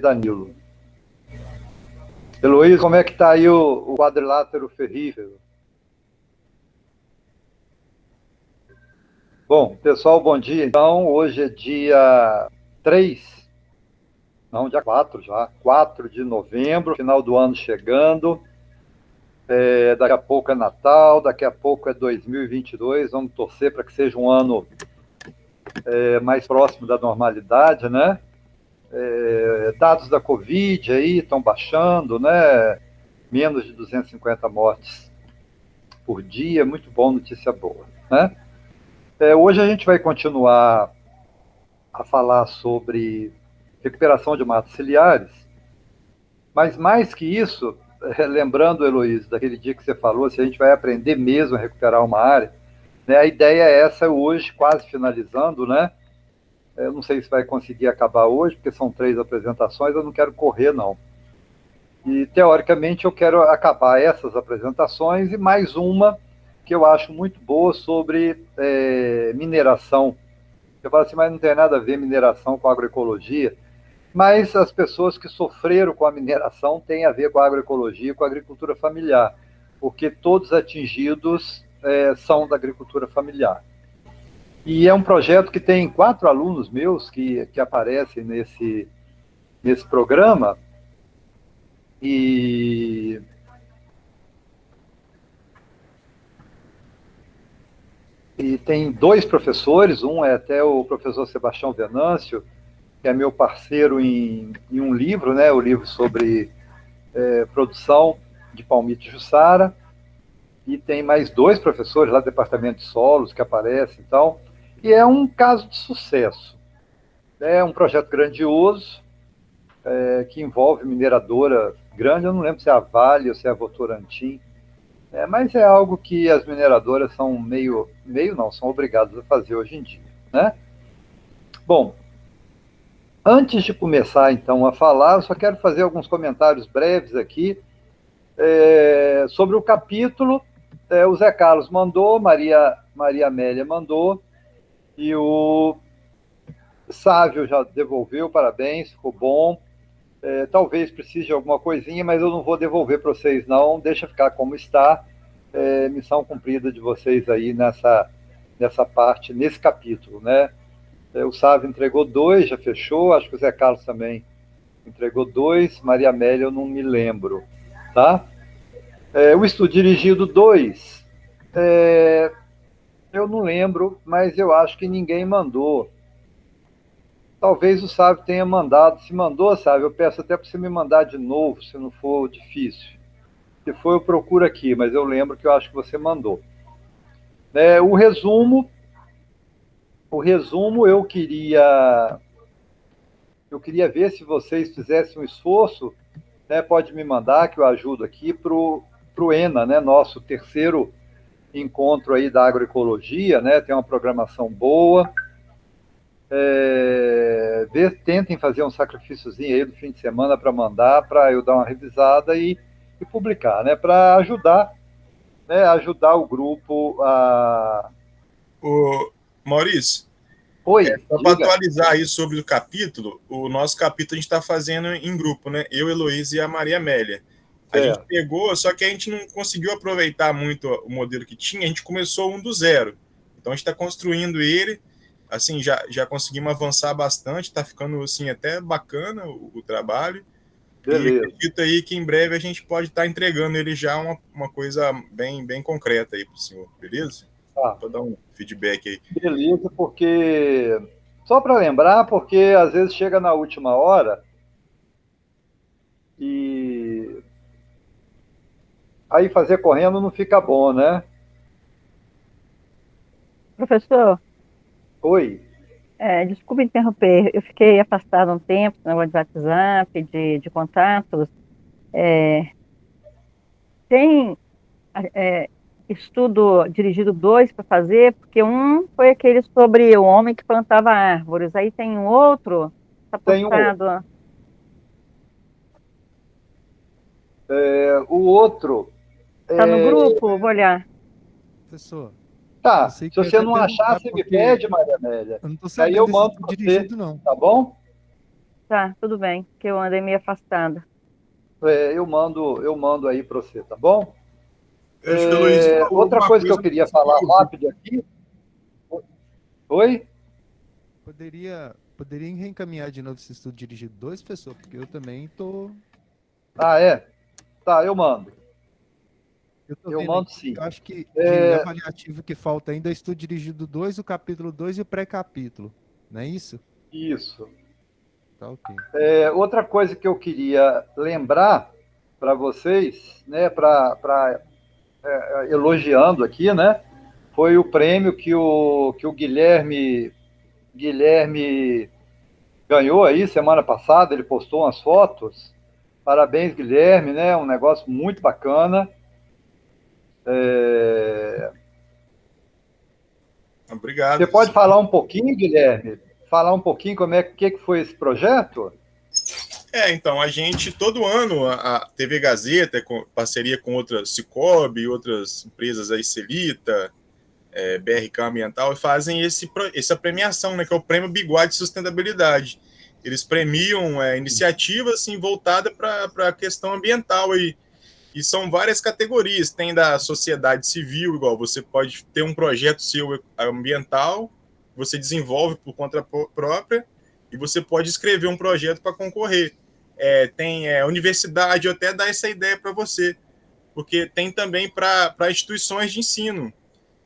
Danilo. Heloísa, como é que está aí o quadrilátero ferrível? Bom, pessoal, bom dia. Então, hoje é dia 3, não, dia 4 já, 4 de novembro, final do ano chegando. Daqui a pouco é Natal, daqui a pouco é 2022. Vamos torcer para que seja um ano mais próximo da normalidade, né? Dados da Covid aí estão baixando, né? Menos de 250 mortes por dia, muito bom, notícia boa, né? Hoje a gente vai continuar a falar sobre recuperação de matas ciliares, mas mais que isso, lembrando, Heloísa, daquele dia que você falou, se a gente vai aprender mesmo a recuperar uma área, né, a ideia é essa hoje, quase finalizando, né? Eu não sei se vai conseguir acabar hoje, porque são 3 apresentações, eu não quero correr, não. E, teoricamente, eu quero acabar essas apresentações e mais uma que eu acho muito boa sobre mineração. Eu falo assim, mas não tem nada a ver mineração com agroecologia. Mas as pessoas que sofreram com a mineração têm a ver com a agroecologia e com a agricultura familiar, porque todos atingidos são da agricultura familiar. E é um projeto que tem 4 alunos meus que aparecem nesse programa, e tem 2 professores, um é até o professor Sebastião Venâncio, que é meu parceiro em um livro, né, o livro sobre produção de palmito Jussara, e tem mais 2 professores lá do departamento de solos que aparecem, então, e é um caso de sucesso. É um projeto grandioso, que envolve mineradora grande, eu não lembro se é a Vale ou se é a Votorantim, mas é algo que as mineradoras são meio não, são obrigadas a fazer hoje em dia, né? Bom, antes de começar então a falar, eu só quero fazer alguns comentários breves aqui sobre o capítulo. O Zé Carlos mandou, Maria Amélia mandou, e o Sávio já devolveu, parabéns, ficou bom. Talvez precise de alguma coisinha, mas eu não vou devolver para vocês não, deixa ficar como está. Missão cumprida de vocês aí nessa parte, nesse capítulo, né? O Sávio entregou 2, já fechou, acho que o Zé Carlos também entregou 2, Maria Amélia eu não me lembro, tá? O estudo dirigido 2, eu não lembro, mas eu acho que ninguém mandou. Talvez o Sávio tenha mandado. Se mandou, Sávio, eu peço até para você me mandar de novo, se não for difícil. Se for, eu procuro aqui, mas eu lembro que eu acho que você mandou. O resumo eu queria ver se vocês fizessem um esforço, né, pode me mandar que eu ajudo aqui para o ENA, né, nosso terceiro encontro aí da agroecologia, né, tem uma programação boa. Tentem fazer um sacrifíciozinho aí do fim de semana para mandar, para eu dar uma revisada e publicar, né, para ajudar o grupo a... Ô, Maurício, Oi, só para atualizar aí sobre o capítulo, o nosso capítulo a gente está fazendo em grupo, né? Eu, Heloísa e a Maria Amélia. A gente pegou, só que a gente não conseguiu aproveitar muito o modelo que tinha, a gente começou um do zero. Então a gente está construindo ele, assim, já conseguimos avançar bastante, está ficando assim até bacana o trabalho. Beleza. E acredito aí que em breve a gente pode estar entregando ele já uma coisa bem concreta aí para o senhor, beleza? Para dar um feedback aí. Beleza, porque... Só para lembrar, porque às vezes chega na última hora e aí fazer correndo não fica bom, né? Professor? Oi. Desculpe interromper, eu fiquei afastada um tempo, negócio de WhatsApp, de contatos. Tem estudo dirigido 2 para fazer, porque um foi aquele sobre o homem que plantava árvores, aí tem um outro, está postado. O outro... Está no grupo? Vou olhar. Professor. Tá, se você não achar, você me pede, Maria Amélia. Eu não estou sabendo aí eu mando para você, dirigido, não. Tá bom? Tá, tudo bem, que eu andei me afastando. Eu mando aí para você, tá bom? Luiz, Outra uma coisa que eu coisa queria falar rápido aqui. Oi? Poderia reencaminhar de novo esse estudo dirigido 2, professor, porque eu também tô. Ah, é? Tá, eu mando. Eu tô Eu vendo mando aqui, sim. eu acho que de avaliativo que falta ainda é estudo dirigido 2, o capítulo 2 e o pré-capítulo. Não é isso? Isso. Tá ok. Outra coisa que eu queria lembrar para vocês, né, elogiando aqui, né, foi o prêmio que o Guilherme ganhou aí semana passada. Ele postou umas fotos. Parabéns, Guilherme, né? Um negócio muito bacana. Obrigado. Você pode falar um pouquinho, Guilherme? Falar um pouquinho como é que foi esse projeto? Então, a gente, todo ano, a TV Gazeta, com parceria com outras Cicobi, outras empresas aí, Celita, BRK Ambiental, fazem essa premiação, né, que é o Prêmio Bigode de Sustentabilidade. Eles premiam iniciativas assim, voltadas para a questão ambiental aí. E são várias categorias. Tem da sociedade civil, igual você pode ter um projeto seu ambiental, você desenvolve por conta própria, e você pode escrever um projeto para concorrer. Tem universidade, eu até dar essa ideia para você, porque tem também para instituições de ensino.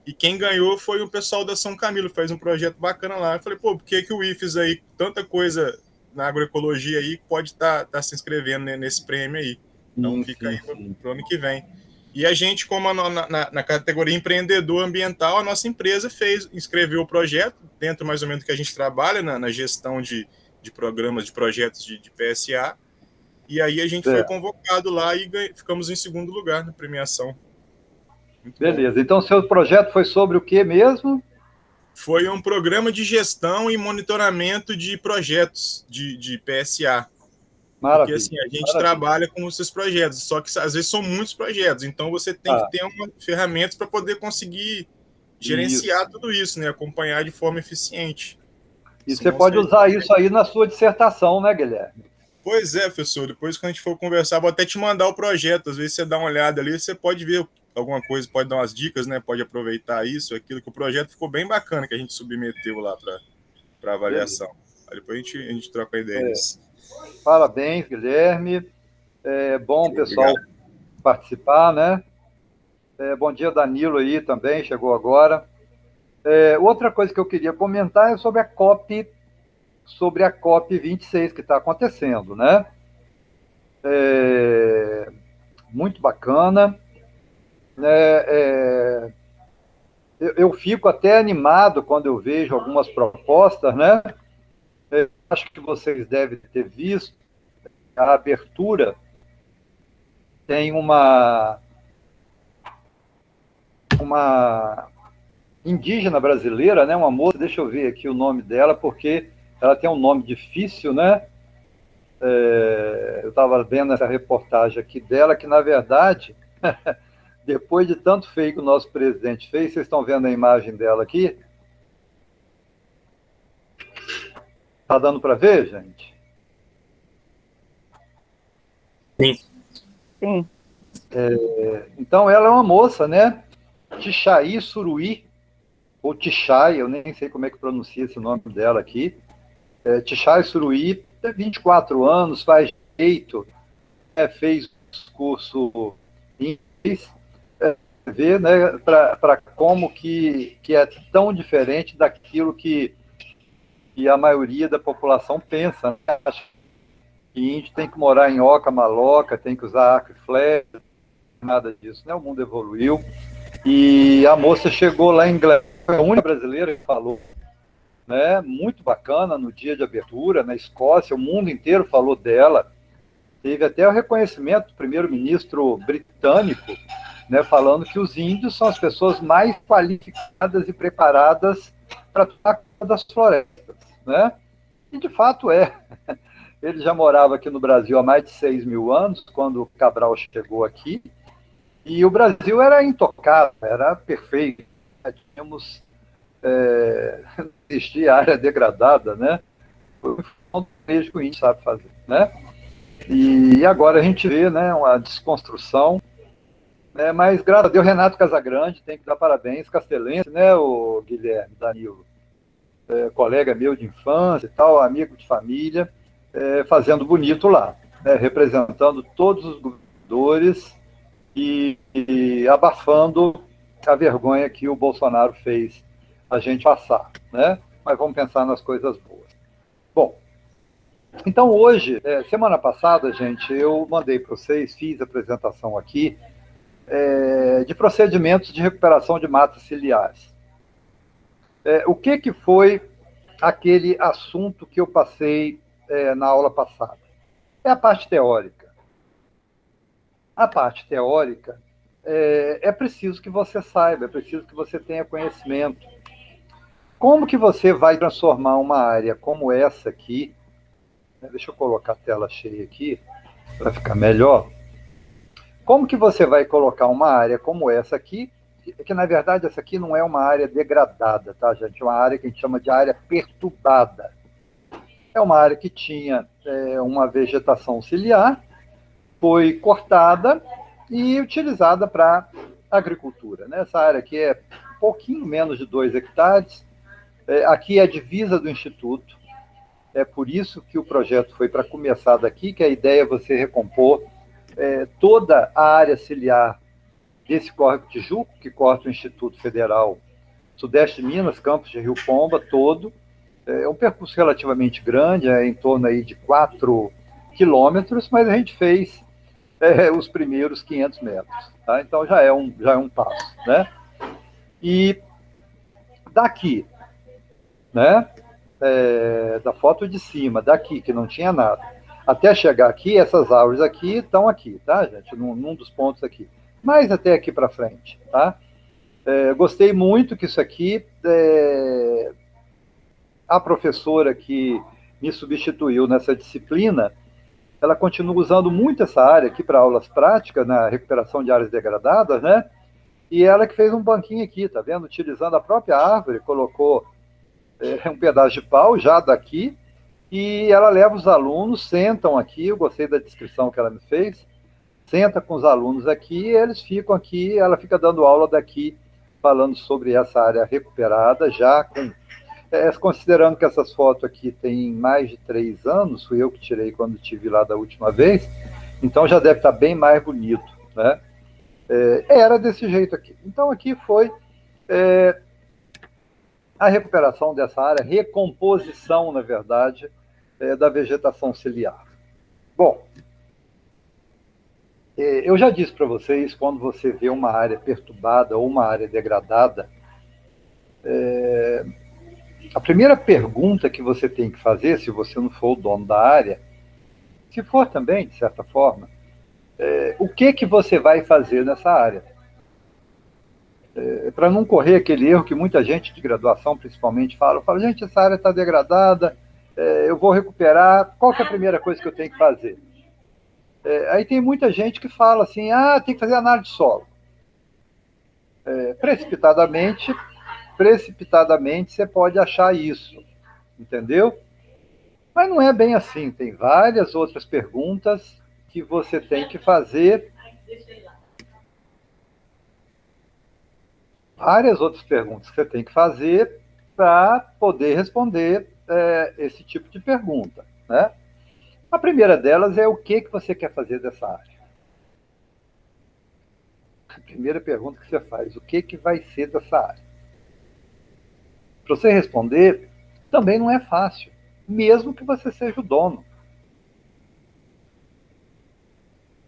E quem ganhou foi o pessoal da São Camilo, fez um projeto bacana lá. Eu falei, pô, por que o IFES aí, tanta coisa na agroecologia aí, pode estar se inscrevendo nesse prêmio aí? Então fica aí para o ano que vem. E a gente, como na categoria empreendedor ambiental, a nossa empresa inscreveu o projeto, dentro mais ou menos do que a gente trabalha na gestão de programas, de projetos de PSA. E aí a gente foi convocado lá e ficamos em segundo lugar na premiação. Muito beleza. Bom. Então, seu projeto foi sobre o que mesmo? Foi um programa de gestão e monitoramento de projetos de PSA. Maravilha. Porque assim, a gente trabalha com esses projetos, só que às vezes são muitos projetos, então você tem que ter ferramentas para poder conseguir gerenciar tudo isso, né? Acompanhar de forma eficiente. E você pode usar isso aí na sua dissertação, né, Guilherme? Pois é, professor. Depois, quando a gente for conversar, vou até te mandar o projeto. Às vezes você dá uma olhada ali, você pode ver alguma coisa, pode dar umas dicas, né? Pode aproveitar isso, aquilo, que o projeto ficou bem bacana que a gente submeteu lá para avaliação. Aí depois a gente troca a ideia nisso. Parabéns, Guilherme. É bom o pessoal participar, né? Bom dia, Danilo aí também, chegou agora. Outra coisa que eu queria comentar é sobre a COP 26 que está acontecendo, né? Muito bacana. Eu fico até animado quando eu vejo algumas propostas, né? Acho que vocês devem ter visto a abertura. Tem uma indígena brasileira, né? Uma moça, deixa eu ver aqui o nome dela, porque ela tem um nome difícil, né? Eu estava vendo essa reportagem aqui dela, que na verdade, depois de tanto feio que o nosso presidente fez, vocês estão vendo a imagem dela aqui? Tá dando para ver, gente? Sim. Sim. Então, ela é uma moça, né? Tixaí Suruí, ou Tixai, eu nem sei como é que pronuncia esse nome dela aqui. Tixai Suruí, tem 24 anos, faz direito, fez curso em inglês, ver, né, para como que é tão diferente daquilo que a maioria da população pensa. Né? Acho que índio tem que morar em oca, maloca, tem que usar arco e flecha, nada disso, né? O mundo evoluiu. E a moça chegou lá em Inglaterra, foi a única brasileira que falou, né? Muito bacana no dia de abertura, na Escócia, o mundo inteiro falou dela. Teve até o reconhecimento do primeiro-ministro britânico, né, falando que os índios são as pessoas mais qualificadas e preparadas para tomar conta das florestas, né? E de fato é. Ele já morava aqui no Brasil há mais de 6 mil anos, quando o Cabral chegou aqui, e o Brasil era intocável, era perfeito. Tínhamos não existia área degradada, né? Foi vejo que o índio sabe fazer, né? E agora a gente vê, né, uma desconstrução, né, mas graças a Deus, Renato Casagrande, tem que dar parabéns, castelense, né, o Guilherme Danilo, colega meu de infância e tal, amigo de família, fazendo bonito lá, né, representando todos os governadores e abafando a vergonha que o Bolsonaro fez a gente passar, né? Mas vamos pensar nas coisas boas. Bom, então hoje, semana passada, gente, eu mandei para vocês, fiz a apresentação aqui de procedimentos de recuperação de matas ciliares. O que foi aquele assunto que eu passei na aula passada? É a parte teórica. A parte teórica é preciso que você saiba, é preciso que você tenha conhecimento. Como que você vai transformar uma área como essa aqui, deixa eu colocar a tela cheia aqui, para ficar melhor. Como que você vai colocar uma área como essa aqui, que na verdade essa aqui não é uma área degradada, tá, gente? É uma área que a gente chama de área perturbada. É uma área que tinha uma vegetação ciliar, foi cortada e utilizada para agricultura, né? Essa área aqui é um pouquinho menos de 2 hectares, aqui é a divisa do Instituto, é por isso que o projeto foi para começar daqui, que a ideia é você recompor toda a área ciliar desse córrego Tijuco, que corta o Instituto Federal Sudeste de Minas, campus de Rio Pomba, todo. É um percurso relativamente grande, em torno aí de 4 quilômetros, mas a gente fez os primeiros 500 metros. Tá? Então já é um passo. Né? E daqui, né, da foto de cima, daqui, que não tinha nada, até chegar aqui, essas árvores aqui estão aqui, tá, gente? Num dos pontos aqui. Mas até aqui para frente, tá? Gostei muito que isso aqui, a professora que me substituiu nessa disciplina, ela continua usando muito essa área aqui para aulas práticas, na recuperação de áreas degradadas, né? E ela que fez um banquinho aqui, tá vendo? Utilizando a própria árvore, colocou um pedaço de pau já daqui, e ela leva os alunos, sentam aqui, eu gostei da descrição que ela me fez, senta com os alunos aqui, eles ficam aqui, ela fica dando aula daqui, falando sobre essa área recuperada, já com... considerando que essas fotos aqui têm mais de 3 anos, fui eu que tirei quando estive lá da última vez, então já deve estar bem mais bonito, né? Era desse jeito aqui. Então aqui foi a recuperação dessa área, recomposição, na verdade, da vegetação ciliar. Bom, eu já disse para vocês, quando você vê uma área perturbada ou uma área degradada, a primeira pergunta que você tem que fazer, se você não for o dono da área, se for também, de certa forma, o que você vai fazer nessa área? Para não correr aquele erro que muita gente de graduação, principalmente, fala, gente, essa área está degradada, eu vou recuperar, qual que é a primeira coisa que eu tenho que fazer? Aí tem muita gente que fala assim, tem que fazer análise de solo. Precipitadamente você pode achar isso, entendeu? Mas não é bem assim, tem várias outras perguntas que você tem que fazer. Várias outras perguntas que você tem que fazer para poder responder esse tipo de pergunta, né? A primeira delas é o que você quer fazer dessa área. A primeira pergunta que você faz, o que vai ser dessa área? Para você responder, também não é fácil, mesmo que você seja o dono.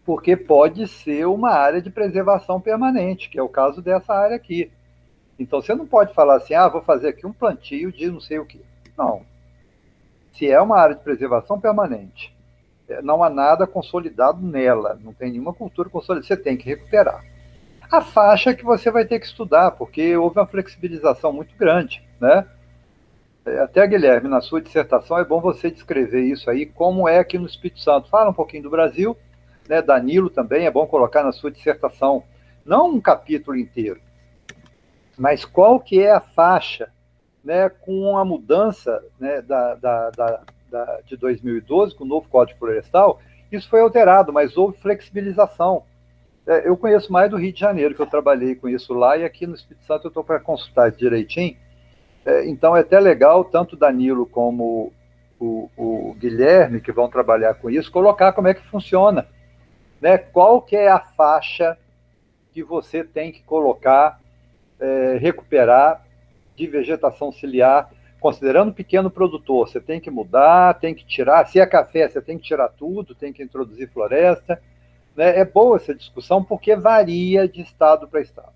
Porque pode ser uma área de preservação permanente, que é o caso dessa área aqui. Então, você não pode falar assim, vou fazer aqui um plantio de não sei o quê. Não. Se é uma área de preservação permanente, não há nada consolidado nela, não tem nenhuma cultura consolidada, você tem que recuperar. A faixa que você vai ter que estudar, porque houve uma flexibilização muito grande, né? Até, Guilherme, na sua dissertação, é bom você descrever isso aí, como é aqui no Espírito Santo. Fala um pouquinho do Brasil, né? Danilo também, é bom colocar na sua dissertação, não um capítulo inteiro, mas qual que é a faixa, né, com a mudança, né, da de 2012, com o novo Código Florestal, isso foi alterado, mas houve flexibilização. Eu conheço mais do Rio de Janeiro, que eu trabalhei com isso lá, e aqui no Espírito Santo eu estou para consultar isso direitinho. Então é até legal, tanto o Danilo como o Guilherme, que vão trabalhar com isso, colocar como é que funciona, né? Qual que é a faixa que você tem que colocar, recuperar de vegetação ciliar, considerando pequeno produtor, você tem que mudar, tem que tirar, se é café, você tem que tirar tudo, tem que introduzir floresta, né? É boa essa discussão, porque varia de estado para estado.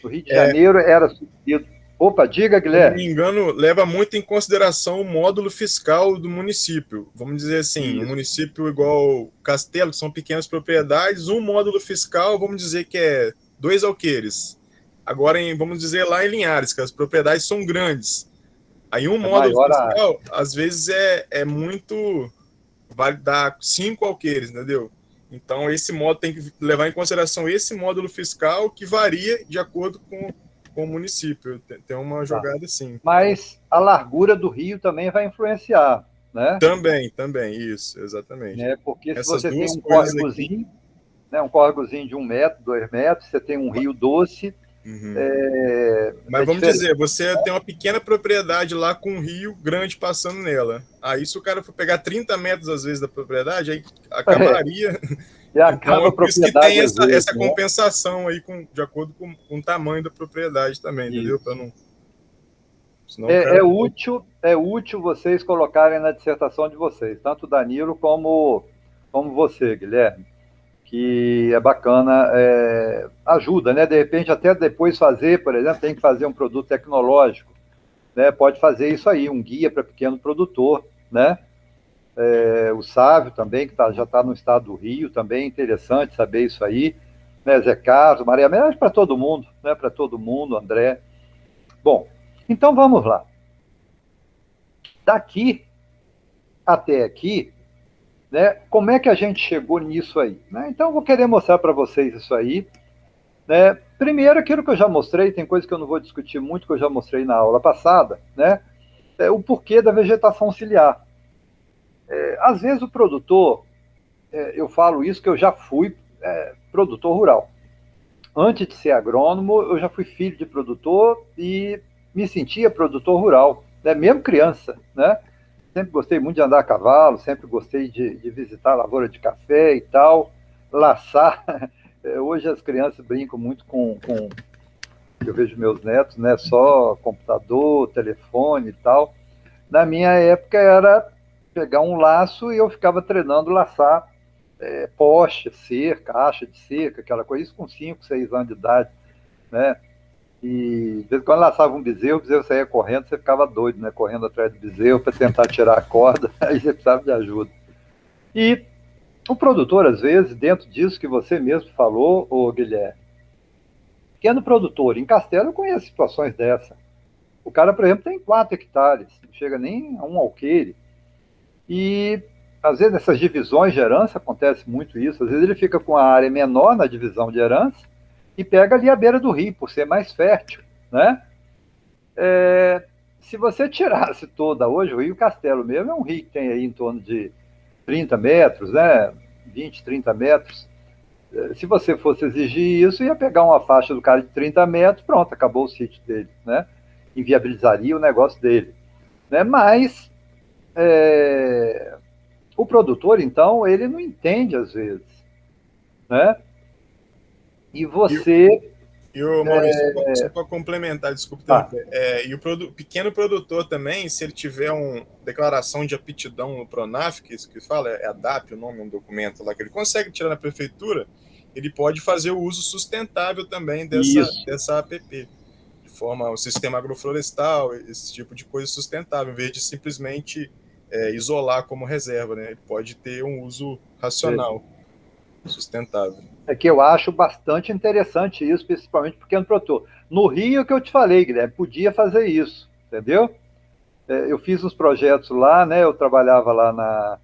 No Rio de Janeiro era subsidido. Opa, diga, Guilherme. Se não me engano, leva muito em consideração o módulo fiscal do município. Vamos dizer assim, um município igual Castelo, que são pequenas propriedades, um módulo fiscal, vamos dizer que é 2 alqueires. Agora, vamos dizer lá em Linhares, que as propriedades são grandes. Aí um módulo fiscal, às vezes, é muito... vai dar 5 alqueires, entendeu? Então, esse módulo tem que levar em consideração esse módulo fiscal que varia de acordo com o município. Tem uma jogada assim. Mas a largura do rio também vai influenciar, né? Também, isso, exatamente. Porque se você tem um córregozinho, né, um córregozinho de 1 metro, 2 metros, você tem um rio doce. Mas vamos dizer, você tem uma pequena propriedade lá com um rio grande passando nela. Aí se o cara for pegar 30 metros às vezes da propriedade, aí acabaria. E acaba então, a propriedade. Por isso que tem essa compensação aí de acordo com o tamanho da propriedade também, entendeu? Para não... Senão, é útil vocês colocarem na dissertação de vocês, tanto o Danilo como você, Guilherme, que é bacana, ajuda, né? De repente, até depois fazer, por exemplo, tem que fazer um produto tecnológico, né? Pode fazer isso aí, um guia para pequeno produtor, né? O Sávio também, que já está no estado do Rio, também é interessante saber isso aí, né? Zé Carlos, Maria Média, para todo mundo, né? Para todo mundo, André. Bom, então vamos lá. Daqui até aqui, né, como é que a gente chegou nisso aí? Né? Então, eu vou querer mostrar para vocês isso aí. Né? Primeiro, aquilo que eu já mostrei, tem coisa que eu não vou discutir muito, que eu já mostrei na aula passada, né? O porquê da vegetação ciliar. Às vezes o produtor, eu falo isso que eu já fui produtor rural. Antes de ser agrônomo, eu já fui filho de produtor e me sentia produtor rural, né? Mesmo criança, né? Sempre gostei muito de andar a cavalo, sempre gostei de visitar a lavoura de café e tal, laçar. Hoje as crianças brincam muito com eu vejo meus netos, né? Só computador, telefone e tal. Na minha época era pegar um laço e eu ficava treinando laçar poste, cerca, caixa de cerca, aquela coisa, isso com 5, 6 anos de idade, né? E de vez em quando laçava um bezerro, o bezerro saía correndo, você ficava doido, né? Correndo atrás do bezerro para tentar tirar a corda, aí você precisava de ajuda. E o produtor, às vezes, dentro disso que você mesmo falou, ô Guilherme, pequeno produtor, em Castelo eu conheço situações dessa. O cara, por exemplo, tem 4 hectares, não chega nem a um alqueire. E, às vezes, nessas divisões de herança, acontece muito isso. Às vezes ele fica com a área menor na divisão de herança e pega ali a beira do rio, por ser mais fértil, né? Se você tirasse toda hoje, o Rio Castelo mesmo é um rio que tem aí em torno de 30 metros, né? 20, 30 metros. Se você fosse exigir isso, ia pegar uma faixa do cara de 30 metros, pronto, acabou o sítio dele, né? Inviabilizaria o negócio dele, né? Mas o produtor, então, ele não entende às vezes, né? E você... E o Maurício, só para complementar, desculpa, e o pequeno produtor também, se ele tiver uma declaração de aptidão no Pronaf, que isso que fala, é a DAP, o nome, um documento lá que ele consegue tirar na prefeitura, ele pode fazer o uso sustentável também dessa APP, de forma ao sistema agroflorestal, esse tipo de coisa sustentável, em vez de simplesmente isolar como reserva, né? Ele pode ter um uso racional, sustentável. É que eu acho bastante interessante isso, principalmente porque pequeno produtor. No Rio, que eu te falei, Guilherme, podia fazer isso, entendeu? Eu fiz uns projetos lá, né? Eu trabalhava lá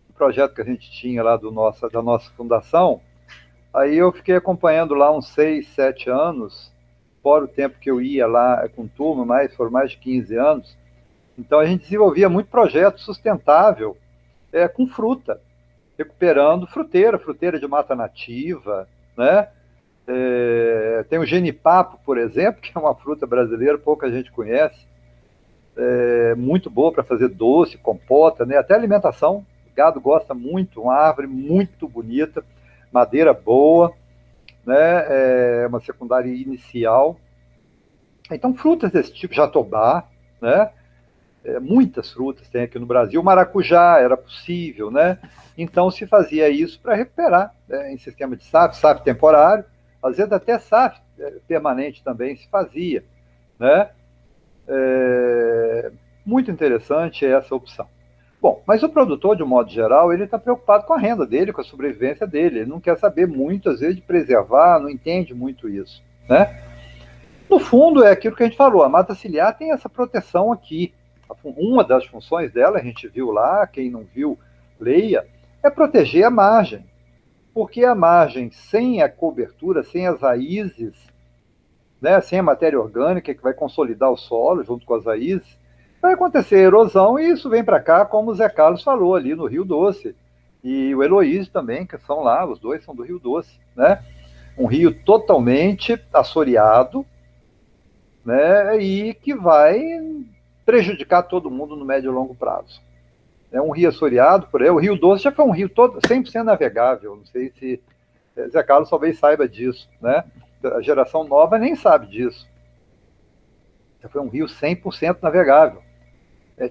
no projeto que a gente tinha lá da nossa fundação. Aí eu fiquei acompanhando lá uns 6, 7 anos, fora o tempo que eu ia lá com turma, foram mais de 15 anos, Então a gente desenvolvia muito projeto sustentável com fruta, recuperando fruteira de mata nativa, né? Tem o genipapo, por exemplo, que é uma fruta brasileira, pouca gente conhece, muito boa para fazer doce, compota, né? Até alimentação, o gado gosta muito, uma árvore muito bonita, madeira boa, né? Uma secundária inicial. Então, frutas desse tipo, jatobá, né? Muitas frutas tem aqui no Brasil, maracujá era possível, né? Então se fazia isso para recuperar, em sistema de SAF temporário, às vezes até SAF permanente também se fazia, né? Muito interessante essa opção. Bom, mas o produtor, de um modo geral, ele está preocupado com a renda dele, com a sobrevivência dele, ele não quer saber muito, às vezes, de preservar, não entende muito isso, né? No fundo, é aquilo que a gente falou, a mata ciliar tem essa proteção aqui. Uma das funções dela, a gente viu lá, quem não viu, leia, é proteger a margem. Porque a margem, sem a cobertura, sem as raízes, né, sem a matéria orgânica que vai consolidar o solo junto com as raízes, vai acontecer erosão e isso vem para cá, como o Zé Carlos falou, ali no Rio Doce. E o Heloísio também, que são lá, os dois são do Rio Doce, né? Um rio totalmente assoreado, né, e que vai prejudicar todo mundo no médio e longo prazo. É um rio assoreado, por aí. O Rio Doce já foi um rio todo 100% navegável. Não sei se Zé Carlos talvez saiba disso, né? A geração nova nem sabe disso. Já foi um rio 100% navegável.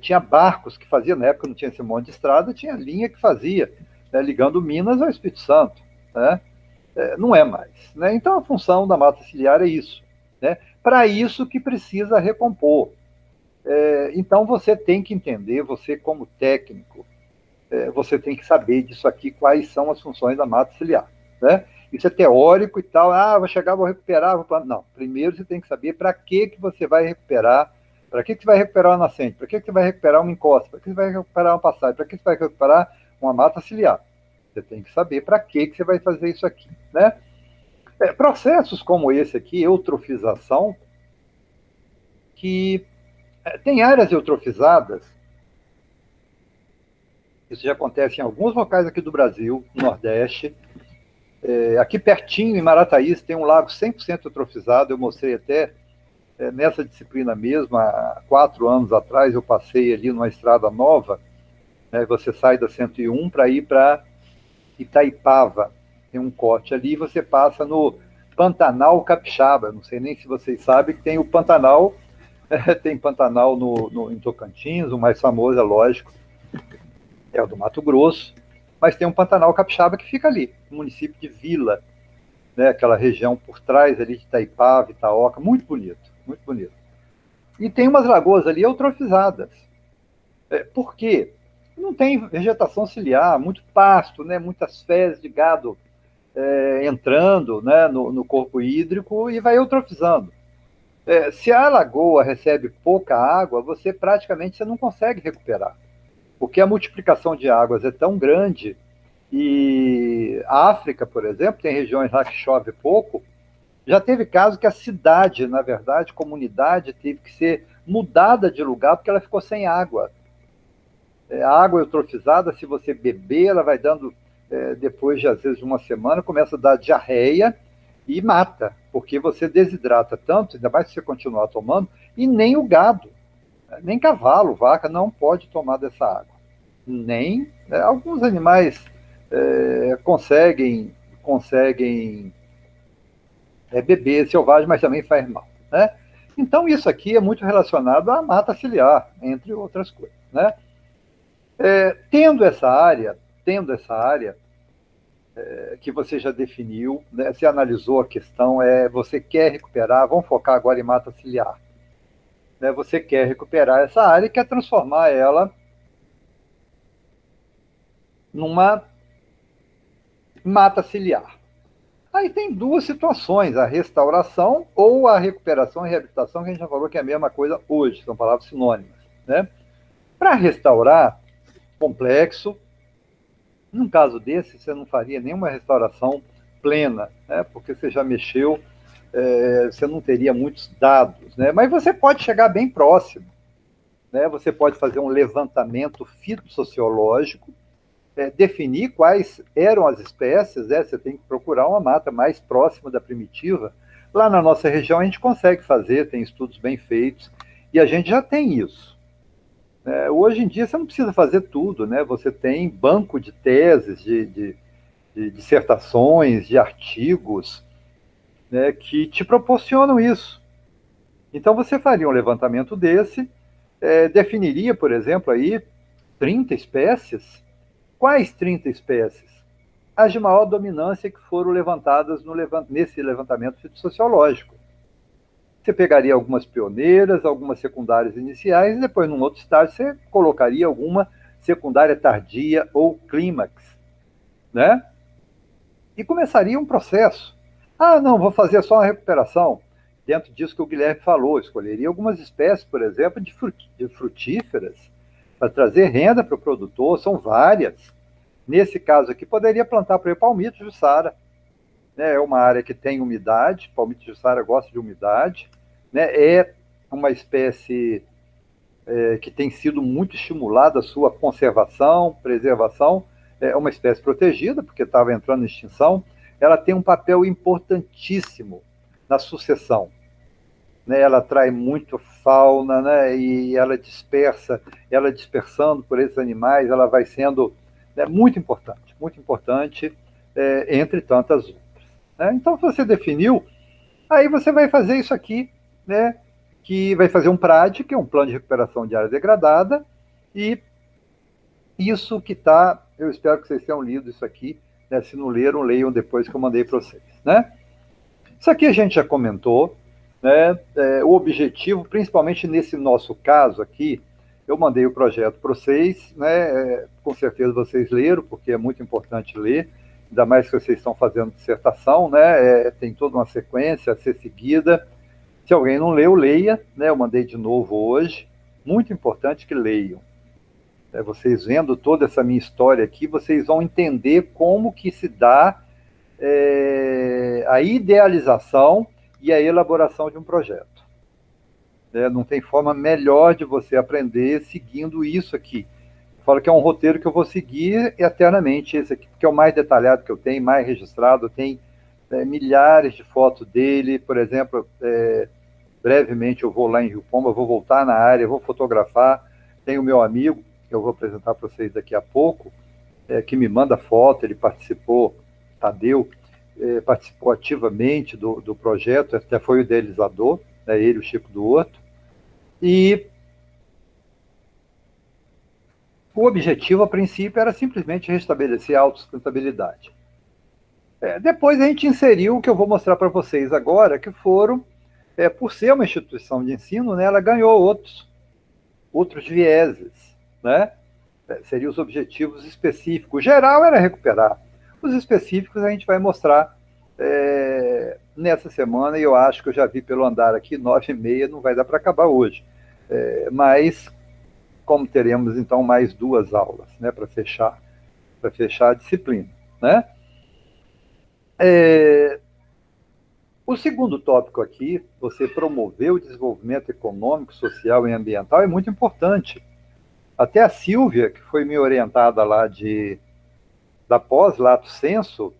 Tinha barcos que faziam, na época não tinha esse monte de estrada, tinha linha que fazia, né, ligando Minas ao Espírito Santo, né? Não é mais, né? Então a função da mata ciliar é isso, né? Para isso que precisa recompor. Então você tem que entender, você como técnico, você tem que saber disso aqui, quais são as funções da mata ciliar, né? Isso é teórico e tal, vou chegar, vou recuperar, Não, primeiro você tem que saber para que você vai recuperar, para que você vai recuperar uma nascente, para que você vai recuperar uma encosta, para que você vai recuperar uma passagem, para que você vai recuperar uma mata ciliar. Você tem que saber para que você vai fazer isso aqui, né? Processos como esse aqui, eutrofização, que tem áreas eutrofizadas, isso já acontece em alguns locais aqui do Brasil, no Nordeste. Aqui pertinho, em Marataízes, tem um lago 100% eutrofizado, eu mostrei até nessa disciplina mesmo, há 4 anos atrás, eu passei ali numa estrada nova, né, você sai da 101 para ir para Itaipava, tem um corte ali, e você passa no Pantanal Capixaba, não sei nem se vocês sabem que tem o Pantanal, tem Pantanal em Tocantins, o mais famoso, é lógico, é o do Mato Grosso, mas tem um Pantanal Capixaba que fica ali, no município de Vila, né, aquela região por trás ali de Itaipava, Itaoca, muito bonito, muito bonito. E tem umas lagoas ali eutrofizadas. Por quê? Não tem vegetação ciliar, muito pasto, né, muitas fezes de gado entrando, né, no corpo hídrico e vai eutrofizando. Se a lagoa recebe pouca água, você praticamente não consegue recuperar, porque a multiplicação de águas é tão grande. E a África, por exemplo, tem regiões lá que chove pouco, já teve caso que a cidade, na verdade, comunidade, teve que ser mudada de lugar porque ela ficou sem água. A água eutrofizada, se você beber, ela vai dando, depois de, às vezes, de uma semana, começa a dar diarreia e mata, porque você desidrata tanto, ainda mais se você continuar tomando, e nem o gado, nem cavalo, vaca, não pode tomar dessa água. Nem alguns animais conseguem beber selvagem, mas também faz mal, né? Então isso aqui é muito relacionado à mata ciliar, entre outras coisas, né? Tendo essa área que você já definiu, né, você analisou a questão, você quer recuperar, vamos focar agora em mata ciliar, né? Você quer recuperar essa área e quer transformar ela numa mata ciliar. Aí tem duas situações, a restauração ou a recuperação e reabilitação, que a gente já falou que é a mesma coisa hoje, são palavras sinônimas, né? Para restaurar, complexo, num caso desse, você não faria nenhuma restauração plena, né? Porque você já mexeu, você não teria muitos dados, né? Mas você pode chegar bem próximo, né? Você pode fazer um levantamento fitossociológico, definir quais eram as espécies, né? Você tem que procurar uma mata mais próxima da primitiva. Lá na nossa região a gente consegue fazer, tem estudos bem feitos, e a gente já tem isso. Hoje em dia você não precisa fazer tudo, né? Você tem banco de teses, de dissertações, de artigos, né, que te proporcionam isso. Então você faria um levantamento desse, definiria, por exemplo, aí 30 espécies. Quais 30 espécies? As de maior dominância que foram levantadas nesse levantamento fitossociológico. Você pegaria algumas pioneiras, algumas secundárias iniciais, e depois, num outro estágio, você colocaria alguma secundária tardia ou clímax, né? E começaria um processo. Ah, não, vou fazer só uma recuperação. Dentro disso que o Guilherme falou, escolheria algumas espécies, por exemplo, de frutíferas, para trazer renda para o produtor, são várias. Nesse caso aqui, poderia plantar, por exemplo, palmito jussara. É uma área que tem umidade, palmito jussara gosta de umidade, né? É uma espécie que tem sido muito estimulada a sua conservação, preservação, é uma espécie protegida, porque estava entrando em extinção. Ela tem um papel importantíssimo na sucessão, né? Ela atrai muito fauna, né? E ela dispersando por esses animais, ela vai sendo, né, muito importante, entre tantas outras, né? Então, se você definiu, aí você vai fazer isso aqui, né? Que vai fazer um PRAD, que é um plano de recuperação de área degradada, e isso que está, eu espero que vocês tenham lido isso aqui, né? Se não leram, leiam depois que eu mandei para vocês, né? Isso aqui a gente já comentou, né? O objetivo, principalmente nesse nosso caso aqui, eu mandei o projeto para vocês, né? Com certeza vocês leram, porque é muito importante ler, ainda mais que vocês estão fazendo dissertação, né? Tem toda uma sequência a ser seguida. Se alguém não leu, leia, né? Eu mandei de novo hoje, muito importante que leiam. Vocês vendo toda essa minha história aqui, vocês vão entender como que se dá a idealização e a elaboração de um projeto. Não tem forma melhor de você aprender seguindo isso aqui. Eu falo que é um roteiro que eu vou seguir eternamente, esse aqui, porque é o mais detalhado que eu tenho, mais registrado, tem milhares de fotos dele, por exemplo, brevemente eu vou lá em Rio Pomba, vou voltar na área, vou fotografar, tem o meu amigo, que eu vou apresentar para vocês daqui a pouco, que me manda foto, ele participou, Tadeu, participou ativamente do projeto, até foi o idealizador, né, ele, o Chico do Horto, e o objetivo, a princípio, era simplesmente restabelecer a autossustentabilidade. Depois a gente inseriu o que eu vou mostrar para vocês agora, que foram, por ser uma instituição de ensino, né, ela ganhou outros vieses, né? Seriam os objetivos específicos. O geral era recuperar. Os específicos a gente vai mostrar nessa semana, e eu acho que eu já vi pelo andar aqui, 9h30, não vai dar para acabar hoje. Mas, como teremos, então, mais 2 aulas, né, para fechar a disciplina, né? O segundo tópico aqui, você promover o desenvolvimento econômico, social e ambiental, é muito importante. Até a Silvia, que foi minha orientada lá da pós, Lato Senso,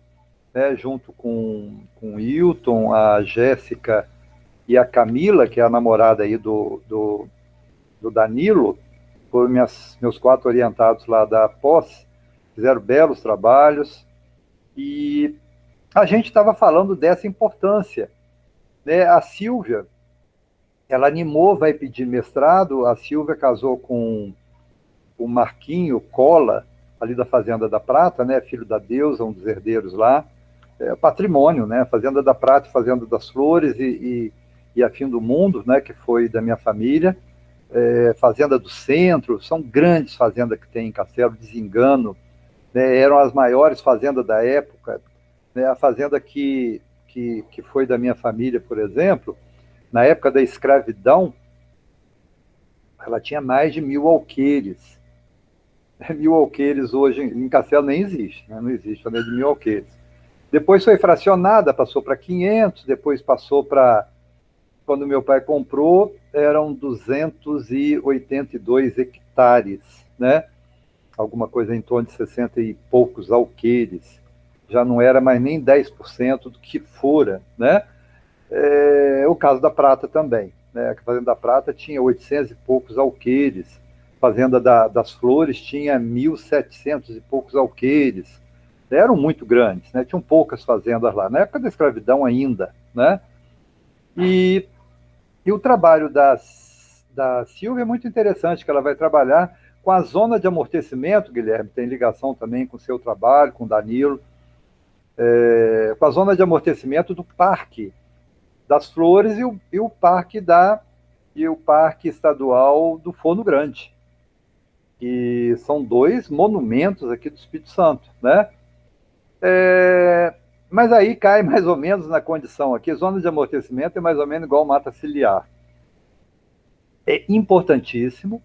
né, junto com o Hilton, a Jéssica e a Camila, que é a namorada aí do Danilo, foram meus 4 orientados lá da pós, fizeram belos trabalhos, e a gente estava falando dessa importância, né? A Silvia, ela animou, vai pedir mestrado, a Silvia casou com o Marquinho Cola, ali da Fazenda da Prata, né, filho da Deusa, um dos herdeiros lá, patrimônio, né, Fazenda da Prata e Fazenda das Flores e a Fim do Mundo, né, que foi da minha família, Fazenda do Centro, são grandes fazendas que tem em Castelo, Desengano, né, eram as maiores fazendas da época, né, a fazenda que foi da minha família, por exemplo, na época da escravidão, ela tinha mais de 1.000 alqueires. 1.000 alqueires hoje em Castelo nem existe, né? Não existe família de 1.000 alqueires. Depois foi fracionada, passou para 500, depois passou para quando meu pai comprou, eram 282 hectares, né? Alguma coisa em torno de 60 e poucos alqueires. Já não era mais nem 10% do que fora, né? O caso da Prata também, né? A Fazenda da Prata tinha 800 e poucos alqueires. A Fazenda das Flores tinha 1.700 e poucos alqueires. Eram muito grandes, né? Tinham poucas fazendas lá, na época da escravidão ainda, né? E o trabalho da Silvia é muito interessante, que ela vai trabalhar com a zona de amortecimento, Guilherme, tem ligação também com o seu trabalho, com o Danilo, com a zona de amortecimento do Parque das Flores e o Parque Estadual do Forno Grande, que são dois monumentos aqui do Espírito Santo, né? Mas aí cai mais ou menos na condição aqui, zona de amortecimento é mais ou menos igual mata ciliar. É importantíssimo,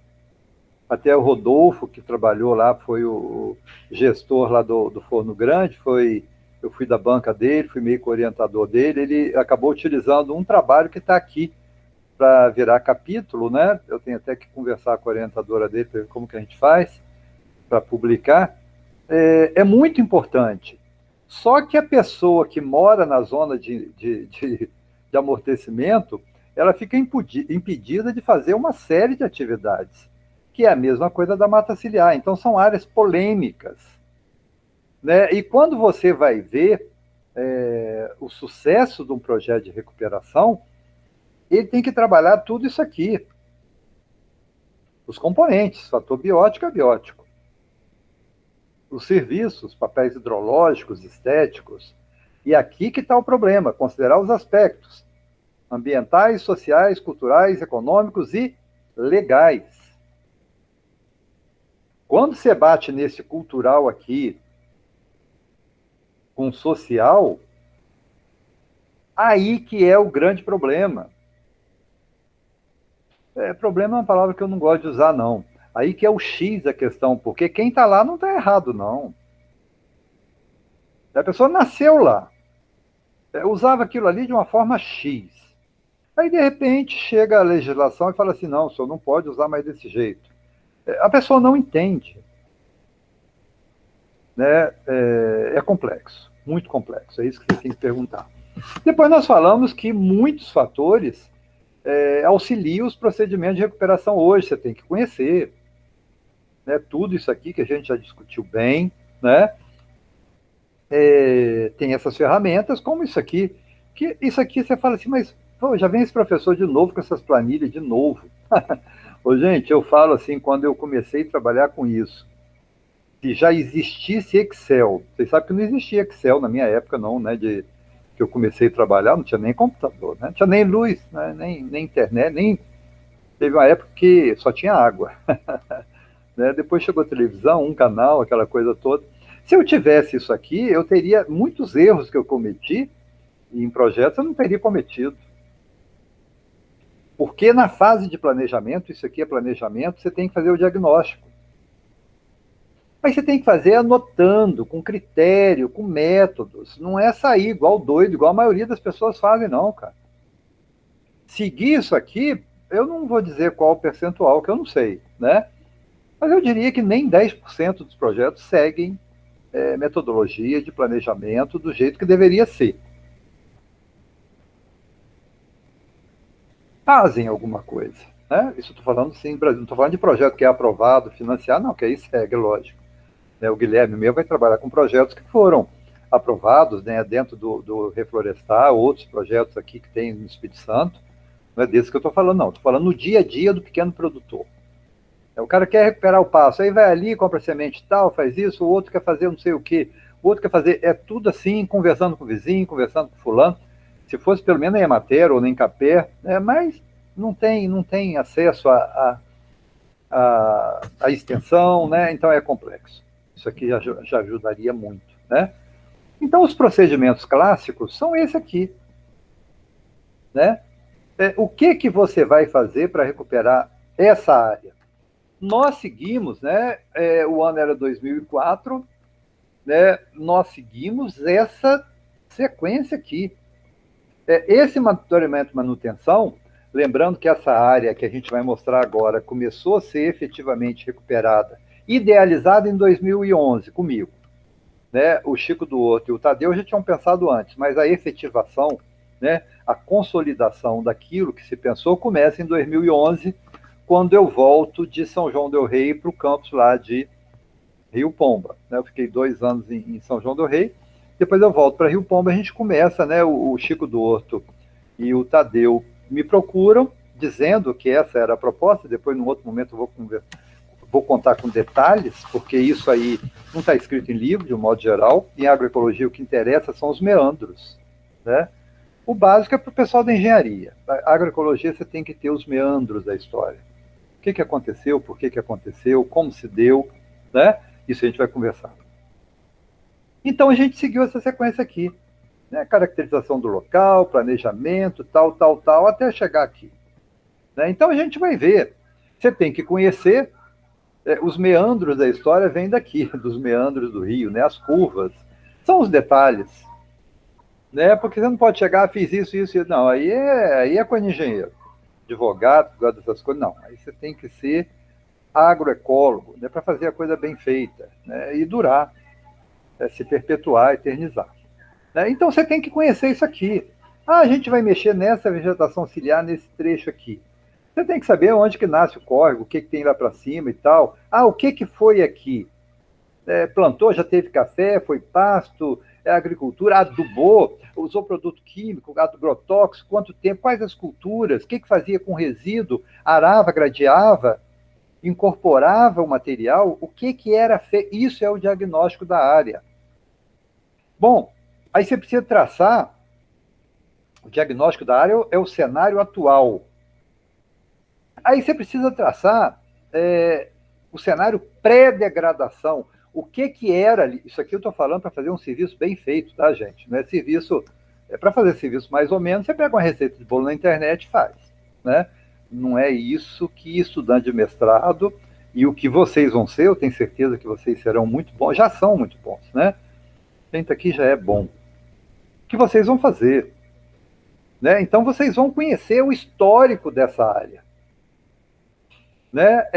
até o Rodolfo, que trabalhou lá, foi o gestor lá do Forno Grande, eu fui da banca dele, fui meio que orientador dele, ele acabou utilizando um trabalho que está aqui para virar capítulo, né? Eu tenho até que conversar com a orientadora dele para ver como que a gente faz para publicar. É muito importante. Só que a pessoa que mora na zona de amortecimento, ela fica impedida de fazer uma série de atividades, que é a mesma coisa da mata ciliar. Então, são áreas polêmicas, né? E quando você vai ver o sucesso de um projeto de recuperação, ele tem que trabalhar tudo isso aqui. Os componentes, fator biótico e abiótico. Os serviços, papéis hidrológicos, estéticos. E aqui que está o problema, considerar os aspectos ambientais, sociais, culturais, econômicos e legais. Quando você bate nesse cultural aqui com social, aí que é o grande problema. Problema é uma palavra que eu não gosto de usar, não. Aí que é o X da questão, porque quem está lá não está errado, não. A pessoa nasceu lá, usava aquilo ali de uma forma X. Aí, de repente, chega a legislação e fala assim, não, o senhor não pode usar mais desse jeito. A pessoa não entende. Né? É complexo, muito complexo, é isso que você tem que perguntar. Depois nós falamos que muitos fatores auxiliam os procedimentos de recuperação hoje, você tem que conhecer. Né? Tudo isso aqui que a gente já discutiu bem, né? Tem essas ferramentas, como isso aqui, que isso aqui você fala assim, mas pô, já vem esse professor de novo com essas planilhas de novo. Ô, gente, eu falo assim, quando eu comecei a trabalhar com isso, se já existisse Excel, vocês sabem que não existia Excel na minha época, não, né? Que eu comecei a trabalhar, não tinha nem computador, né? Não tinha nem luz, né? nem internet, nem... Teve uma época que só tinha água. Né? Depois chegou a televisão, um canal, aquela coisa toda. Se eu tivesse isso aqui, eu teria muitos erros que eu cometi em projetos, eu não teria cometido. Porque na fase de planejamento, isso aqui é planejamento, você tem que fazer o diagnóstico. Mas você tem que fazer anotando, com critério, com métodos. Não é sair igual doido, igual a maioria das pessoas fazem, não, cara. Seguir isso aqui, eu não vou dizer qual o percentual, que eu não sei, né? Mas eu diria que nem 10% dos projetos seguem metodologia de planejamento do jeito que deveria ser. Fazem alguma coisa, né? Isso eu estou falando sim, Brasil. Não estou falando de projeto que é aprovado, financiado, não, que aí segue, lógico. O Guilherme meu vai trabalhar com projetos que foram aprovados, né, dentro do Reflorestar, outros projetos aqui que tem no Espírito Santo. Não é desse que eu estou falando, não. Estou falando no dia a dia do pequeno produtor. O cara quer recuperar o passo, aí vai ali, compra semente tal, faz isso, o outro quer fazer não sei o quê, o outro quer fazer, é tudo assim, conversando com o vizinho, conversando com o fulano. Se fosse pelo menos em Emater ou em Capé, mas não tem acesso à extensão, né? Então é complexo. Isso aqui já ajudaria muito, né? Então os procedimentos clássicos são esse aqui, né? O que você vai fazer para recuperar essa área? Nós seguimos, né? O ano era 2004, né? Nós seguimos essa sequência aqui. Esse monitoramento e manutenção, lembrando que essa área que a gente vai mostrar agora começou a ser efetivamente recuperada, idealizada em 2011 comigo. Né? O Chico do Horto e o Tadeu já tinham pensado antes, mas a efetivação, né, a consolidação daquilo que se pensou começa em 2011, quando eu volto de São João del Rei para o campus lá de Rio Pomba. Né? Eu fiquei 2 anos em São João del Rei, depois eu volto para Rio Pomba, a gente começa, né, o Chico do Horto e o Tadeu me procuram, dizendo que essa era a proposta, depois, num outro momento, eu vou contar com detalhes, porque isso aí não está escrito em livro, de um modo geral. Em agroecologia, o que interessa são os meandros. Né? O básico é para o pessoal da engenharia. Na agroecologia, você tem que ter os meandros da história. O que aconteceu, por que aconteceu, como se deu, né? Isso a gente vai conversar. Então, a gente seguiu essa sequência aqui. Né? Caracterização do local, planejamento, tal, até chegar aqui. Né? Então, a gente vai ver. Você tem que conhecer os meandros da história, vêm daqui, dos meandros do rio, né? As curvas. São os detalhes. Né? Porque você não pode chegar, fiz isso. Não, aí é coisa de engenheiro. Advogado, dessas coisas. Não, aí você tem que ser agroecólogo, né? Para fazer a coisa bem feita, né? E durar. Se perpetuar, eternizar. Né? Então você tem que conhecer isso aqui. A gente vai mexer nessa vegetação ciliar, nesse trecho aqui. Você tem que saber onde que nasce o córrego, o que tem lá para cima e tal. O que foi aqui? Plantou, já teve café, foi pasto, agricultura, adubou, usou produto químico, agrotóxico, quanto tempo, quais as culturas, o que fazia com resíduo, arava, gradeava, incorporava o material, o que era feito. Isso é o diagnóstico da área. Bom, aí você precisa traçar, o diagnóstico da área é o cenário atual. Aí você precisa traçar o cenário pré-degradação. O que era ali? Isso aqui eu estou falando para fazer um serviço bem feito, tá, gente? Não é serviço... para fazer serviço mais ou menos, você pega uma receita de bolo na internet e faz. Né? Não é isso que estudante de mestrado e o que vocês vão ser, eu tenho certeza que vocês serão muito bons, já são muito bons, né? Gente, aqui já é bom. O que vocês vão fazer? Né? Então, vocês vão conhecer o histórico dessa área. Né?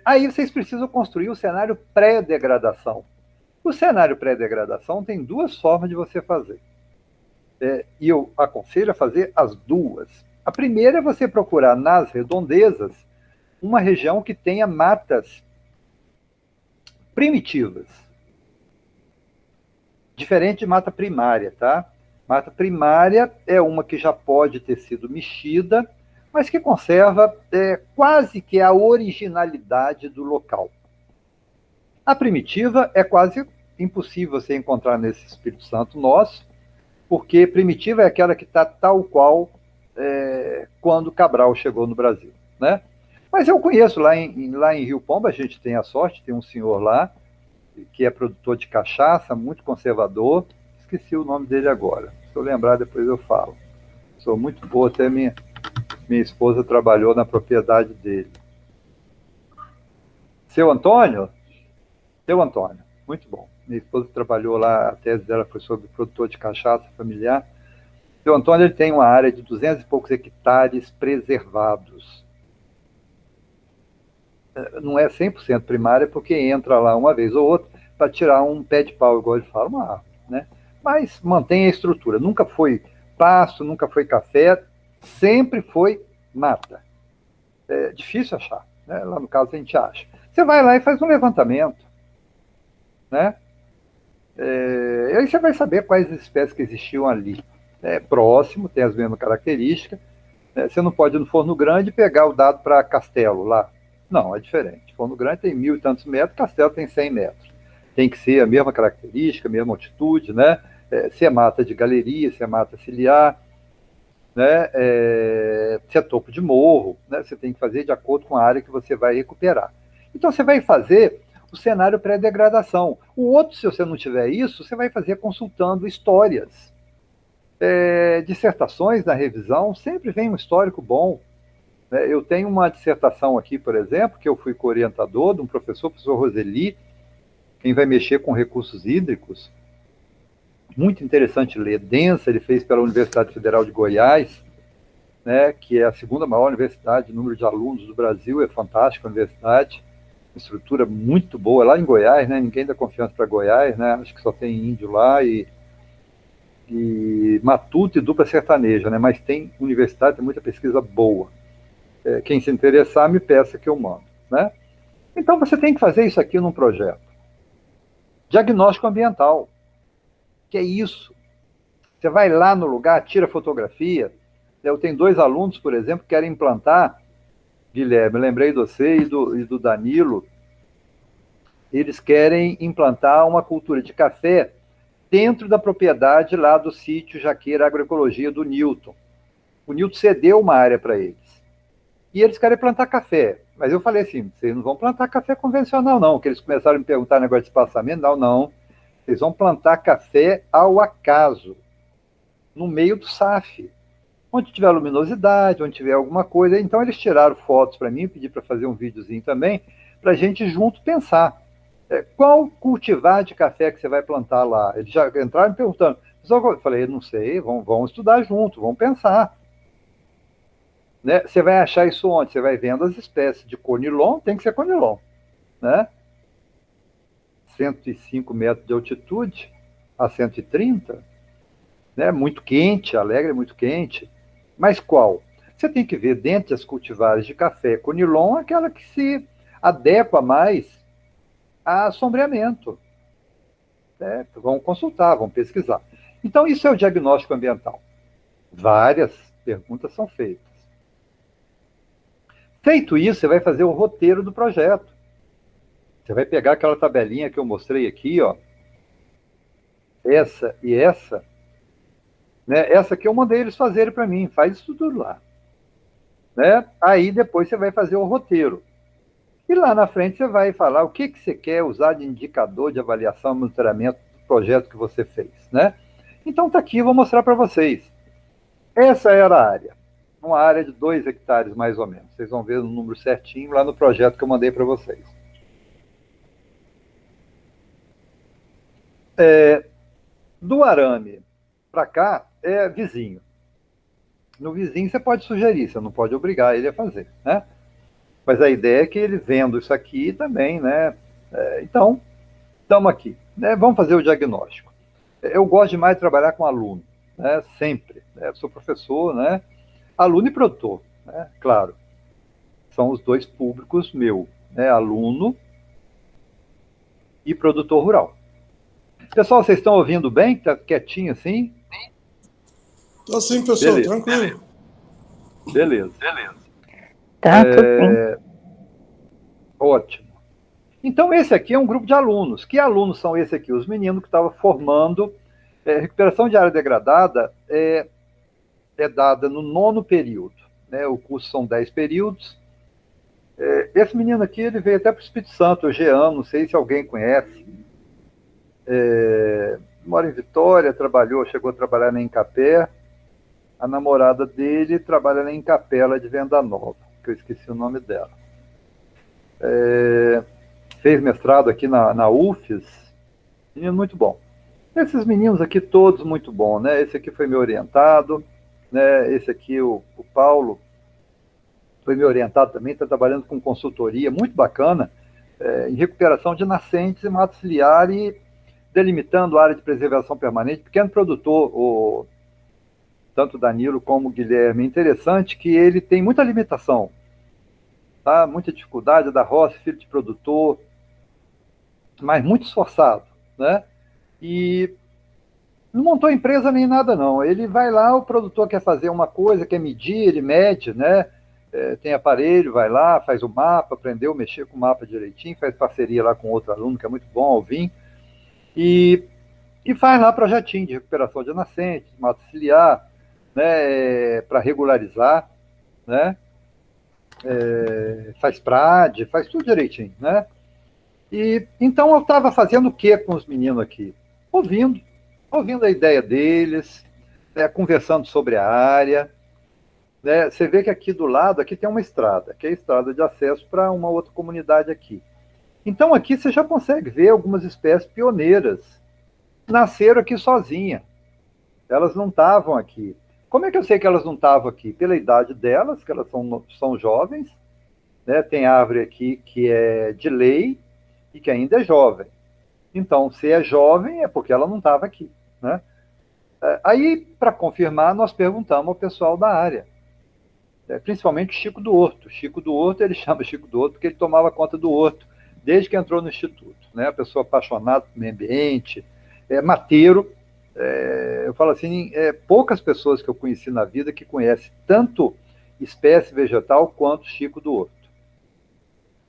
Aí vocês precisam construir o cenário pré-degradação. O cenário pré-degradação tem 2 formas de você fazer. E eu aconselho a fazer as 2. A primeira é você procurar nas redondezas uma região que tenha matas primitivas. Diferente de mata primária, tá? Mata primária é uma que já pode ter sido mexida, mas que conserva quase que a originalidade do local. A primitiva é quase impossível você encontrar nesse Espírito Santo nosso, porque primitiva é aquela que está tal qual quando Cabral chegou no Brasil. Né? Mas eu conheço lá em Rio Pomba, a gente tem a sorte, tem um senhor lá, que é produtor de cachaça, muito conservador, esqueci o nome dele agora, se eu lembrar depois eu falo. Sou muito boa, até minha esposa trabalhou na propriedade dele. Seu Antônio, muito bom. Minha esposa trabalhou lá, a tese dela foi sobre produtor de cachaça familiar. Seu Antônio ele tem uma área de 200 e poucos hectares preservados. Não é 100% primária, porque entra lá uma vez ou outra para tirar um pé de pau, igual ele fala, uma árvore. Né? Mas mantém a estrutura. Nunca foi pasto, nunca foi café, sempre foi mata. É difícil achar. Né? Lá no caso a gente acha. Você vai lá e faz um levantamento. Né? Aí você vai saber quais espécies que existiam ali. Próximo, tem as mesmas características. Você não pode ir no Forno Grande pegar o dado para Castelo lá. Não, é diferente. Forno Grande tem 1.000 e tantos metros, Castelo tem 100 metros. Tem que ser a mesma característica, a mesma altitude, né? Se é mata de galeria, se é mata ciliar, né? Se é topo de morro, né? Você tem que fazer de acordo com a área que você vai recuperar. Então você vai fazer o cenário pré-degradação. O outro, se você não tiver isso, você vai fazer consultando histórias. Dissertações na revisão, sempre vem um histórico bom. Eu tenho uma dissertação aqui, por exemplo, que eu fui co-orientador de um professor Roseli, quem vai mexer com recursos hídricos. muito interessante ler, densa, ele fez pela Universidade Federal de Goiás, né, que é a segunda maior universidade, número de alunos do Brasil, é fantástica a universidade, estrutura muito boa, lá em Goiás, né, ninguém dá confiança para Goiás, né, acho que só tem índio lá e matuto e dupla sertaneja, né, mas tem universidade, tem muita pesquisa boa. Quem se interessar, me peça que eu mando, né? Então você tem que fazer isso aqui num projeto. Diagnóstico ambiental, que é isso. Você vai lá no lugar, tira fotografia. Eu tenho 2 alunos, por exemplo, que querem implantar, Guilherme, lembrei de você e do Danilo, eles querem implantar uma cultura de café dentro da propriedade lá do sítio Jaqueira Agroecologia do Newton. O Newton cedeu uma área para eles. E eles querem plantar café. Mas eu falei assim, vocês não vão plantar café convencional, não. Que eles começaram a me perguntar negócio de espaçamento. Não, não. Vocês vão plantar café ao acaso, no meio do SAF. Onde tiver luminosidade, onde tiver alguma coisa. Então eles tiraram fotos para mim, pedi para fazer um videozinho também, para a gente junto pensar. Qual cultivar de café que você vai plantar lá? Eles já entraram me perguntando. Eu falei, não sei, vamos estudar junto, vamos pensar. Né? Você vai achar isso onde? Você vai vendo as espécies de conilon, tem que ser conilon, né? 105 metros de altitude a 130, né? Muito quente, Alegre é muito quente. Mas qual? Você tem que ver dentro das cultivares de café conilon aquela que se adequa mais a sombreamento. Vão consultar, vão pesquisar. Então, isso é o diagnóstico ambiental. Várias perguntas são feitas. Feito isso, você vai fazer o roteiro do projeto. Você vai pegar aquela tabelinha que eu mostrei aqui, ó. Essa e essa. Né? Essa que eu mandei eles fazerem para mim. Faz isso tudo lá. Né? Aí depois você vai fazer o roteiro. E lá na frente você vai falar o que você quer usar de indicador de avaliação e monitoramento do projeto que você fez. Né? Então tá aqui, eu vou mostrar para vocês. Essa era a área. Uma área de 2 hectares, mais ou menos. Vocês vão ver o número certinho lá no projeto que eu mandei para vocês. Do arame para cá é vizinho. No vizinho você pode sugerir, você não pode obrigar ele a fazer, né? Mas a ideia é que ele vendo isso aqui também, né? Então, estamos aqui. Né? Vamos fazer o diagnóstico. Eu gosto demais de trabalhar com aluno, né? Sempre. Né? Eu sou professor, né? Aluno e produtor, né? Claro. São os 2 públicos meu, né? Aluno e produtor rural. Pessoal, vocês estão ouvindo bem? Está quietinho assim? Estou sim, professor, beleza. Tranquilo. Beleza. Tá, sim. Ótimo. Então, esse aqui é um grupo de alunos. Que alunos são esse aqui? Os meninos que estavam formando. Recuperação de área degradada é dada no 9º período. Né? O curso são 10 períodos. Esse menino aqui, ele veio até para o Espírito Santo, o Jean, não sei se alguém conhece. Mora em Vitória, chegou a trabalhar na Incapé. A namorada dele trabalha na Incapela de Venda Nova, que eu esqueci o nome dela. Fez mestrado aqui na UFES. Menino muito bom. Esses meninos aqui todos muito bons, né? Esse aqui foi meu orientado, né? Esse aqui, o Paulo, foi meu orientado também, está trabalhando com consultoria muito bacana, em recuperação de nascentes e mato ciliar e delimitando a área de preservação permanente. Pequeno produtor, tanto Danilo como o Guilherme, interessante que ele tem muita limitação, tá? Muita dificuldade da roça, filho de produtor, mas muito esforçado, né? E não montou empresa nem nada, não. Ele vai lá, o produtor quer fazer uma coisa, quer medir, ele mede, né? Tem aparelho, vai lá, faz o mapa, aprendeu a mexer com o mapa direitinho, faz parceria lá com outro aluno, que é muito bom, Alvin, e faz lá projetinho de recuperação de nascentes, mato ciliar, né? Para regularizar, né? Faz PRAD, faz tudo direitinho, né? E então eu estava fazendo o que com os meninos aqui? Ouvindo a ideia deles, né, conversando sobre a área. Né? Você vê que aqui do lado aqui tem uma estrada, que é a estrada de acesso para uma outra comunidade aqui. Então aqui você já consegue ver algumas espécies pioneiras, nasceram aqui sozinhas. Elas não estavam aqui. Como é que eu sei que elas não estavam aqui? Pela idade delas, que elas são jovens, né? Tem árvore aqui que é de lei e que ainda é jovem. Então, se é jovem, é porque ela não estava aqui, né? Aí, para confirmar, nós perguntamos ao pessoal da área, principalmente o Chico do Horto. Chico do Horto, ele chama Chico do Horto porque ele tomava conta do horto desde que entrou no Instituto, né? A pessoa apaixonada pelo meio ambiente, mateiro. Eu falo assim, poucas pessoas que eu conheci na vida que conhecem tanto espécie vegetal quanto Chico do Horto,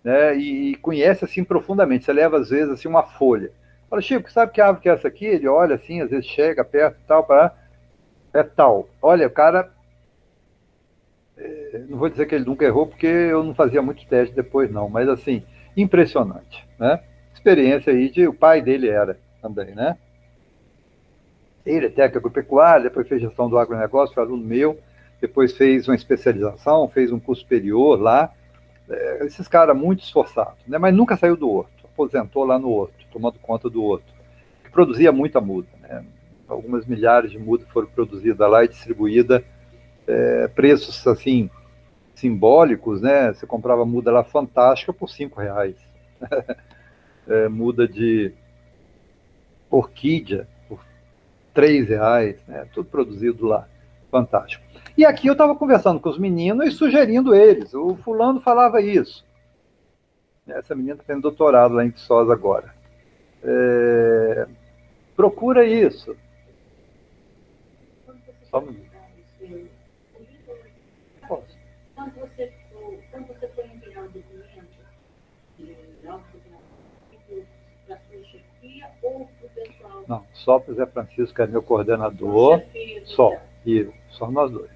né? E conhece assim profundamente. Você leva às vezes assim uma folha. Fala, Chico, sabe que árvore que é essa aqui? Ele olha assim, às vezes chega perto e tal, para é tal. Olha, o cara, não vou dizer que ele nunca errou, porque eu não fazia muito teste depois não, mas assim, impressionante, né? Experiência aí o pai dele era também, né? Ele é técnico agropecuário, depois fez gestão do agronegócio, foi aluno meu, depois fez uma especialização, fez um curso superior lá. Esses caras muito esforçados, né? Mas nunca saiu do horto, aposentou lá no horto, tomando conta do horto, que produzia muita muda, né? Algumas milhares de mudas foram produzidas lá e distribuídas, preços assim simbólicos, né? Você comprava muda lá fantástica por R$ 5, muda de orquídea por R$ 3, né? Tudo produzido lá, fantástico. E aqui eu estava conversando com os meninos e sugerindo eles. O fulano falava isso. Essa menina está tendo doutorado lá em Viçosa agora. Procura isso. Só um minuto. Posso. Quando você foi enviar o documento para a sua chefia ou para o pessoal? Não, só para o Zé Francisco, que é meu coordenador. Só nós dois.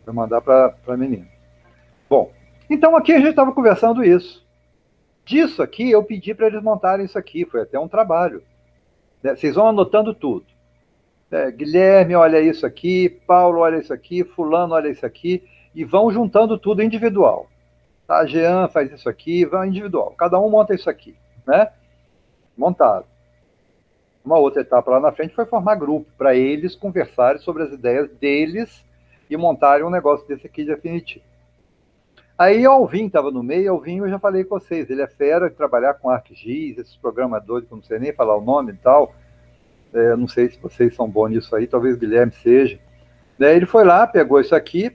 Vou mandar para a menina. Bom, então aqui a gente estava conversando isso. Disso aqui, eu pedi para eles montarem isso aqui, foi até um trabalho. Vocês vão anotando tudo. Guilherme, olha isso aqui, Paulo, olha isso aqui, fulano, olha isso aqui, e vão juntando tudo individual. Tá? Jean faz isso aqui, vai individual. Cada um monta isso aqui, né? Montado. Uma outra etapa lá na frente foi formar grupo, para eles conversarem sobre as ideias deles e montarem um negócio desse aqui definitivo. Aí o Alvin estava no meio, Alvin eu já falei com vocês, ele é fera de trabalhar com ArcGIS, esses programadores que eu não sei nem falar o nome e tal, não sei se vocês são bons nisso aí, talvez o Guilherme seja. Daí ele foi lá, pegou isso aqui,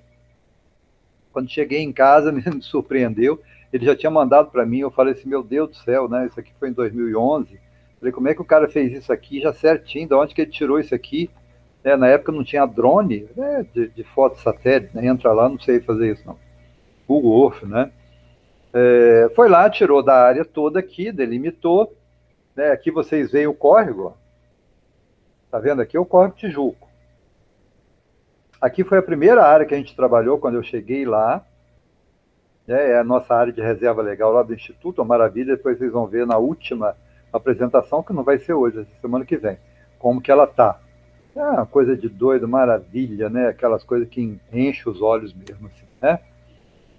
quando cheguei em casa me surpreendeu, ele já tinha mandado para mim, eu falei assim, meu Deus do céu, né? Isso aqui foi em 2011, falei, como é que o cara fez isso aqui já certinho, de onde que ele tirou isso aqui? Na época não tinha drone, de foto satélite, né? Entra lá, não sei fazer isso não. Google Earth, né? Foi lá, tirou da área toda aqui, delimitou, né? Aqui vocês veem o córrego, ó. Tá vendo aqui? É o córrego Tijuco. Aqui foi a primeira área que a gente trabalhou quando eu cheguei lá, né? É a nossa área de reserva legal lá do Instituto, uma maravilha, depois vocês vão ver na última apresentação, que não vai ser hoje, essa semana que vem, como que ela tá. É uma coisa de doido, maravilha, né? Aquelas coisas que enchem os olhos mesmo, assim, né?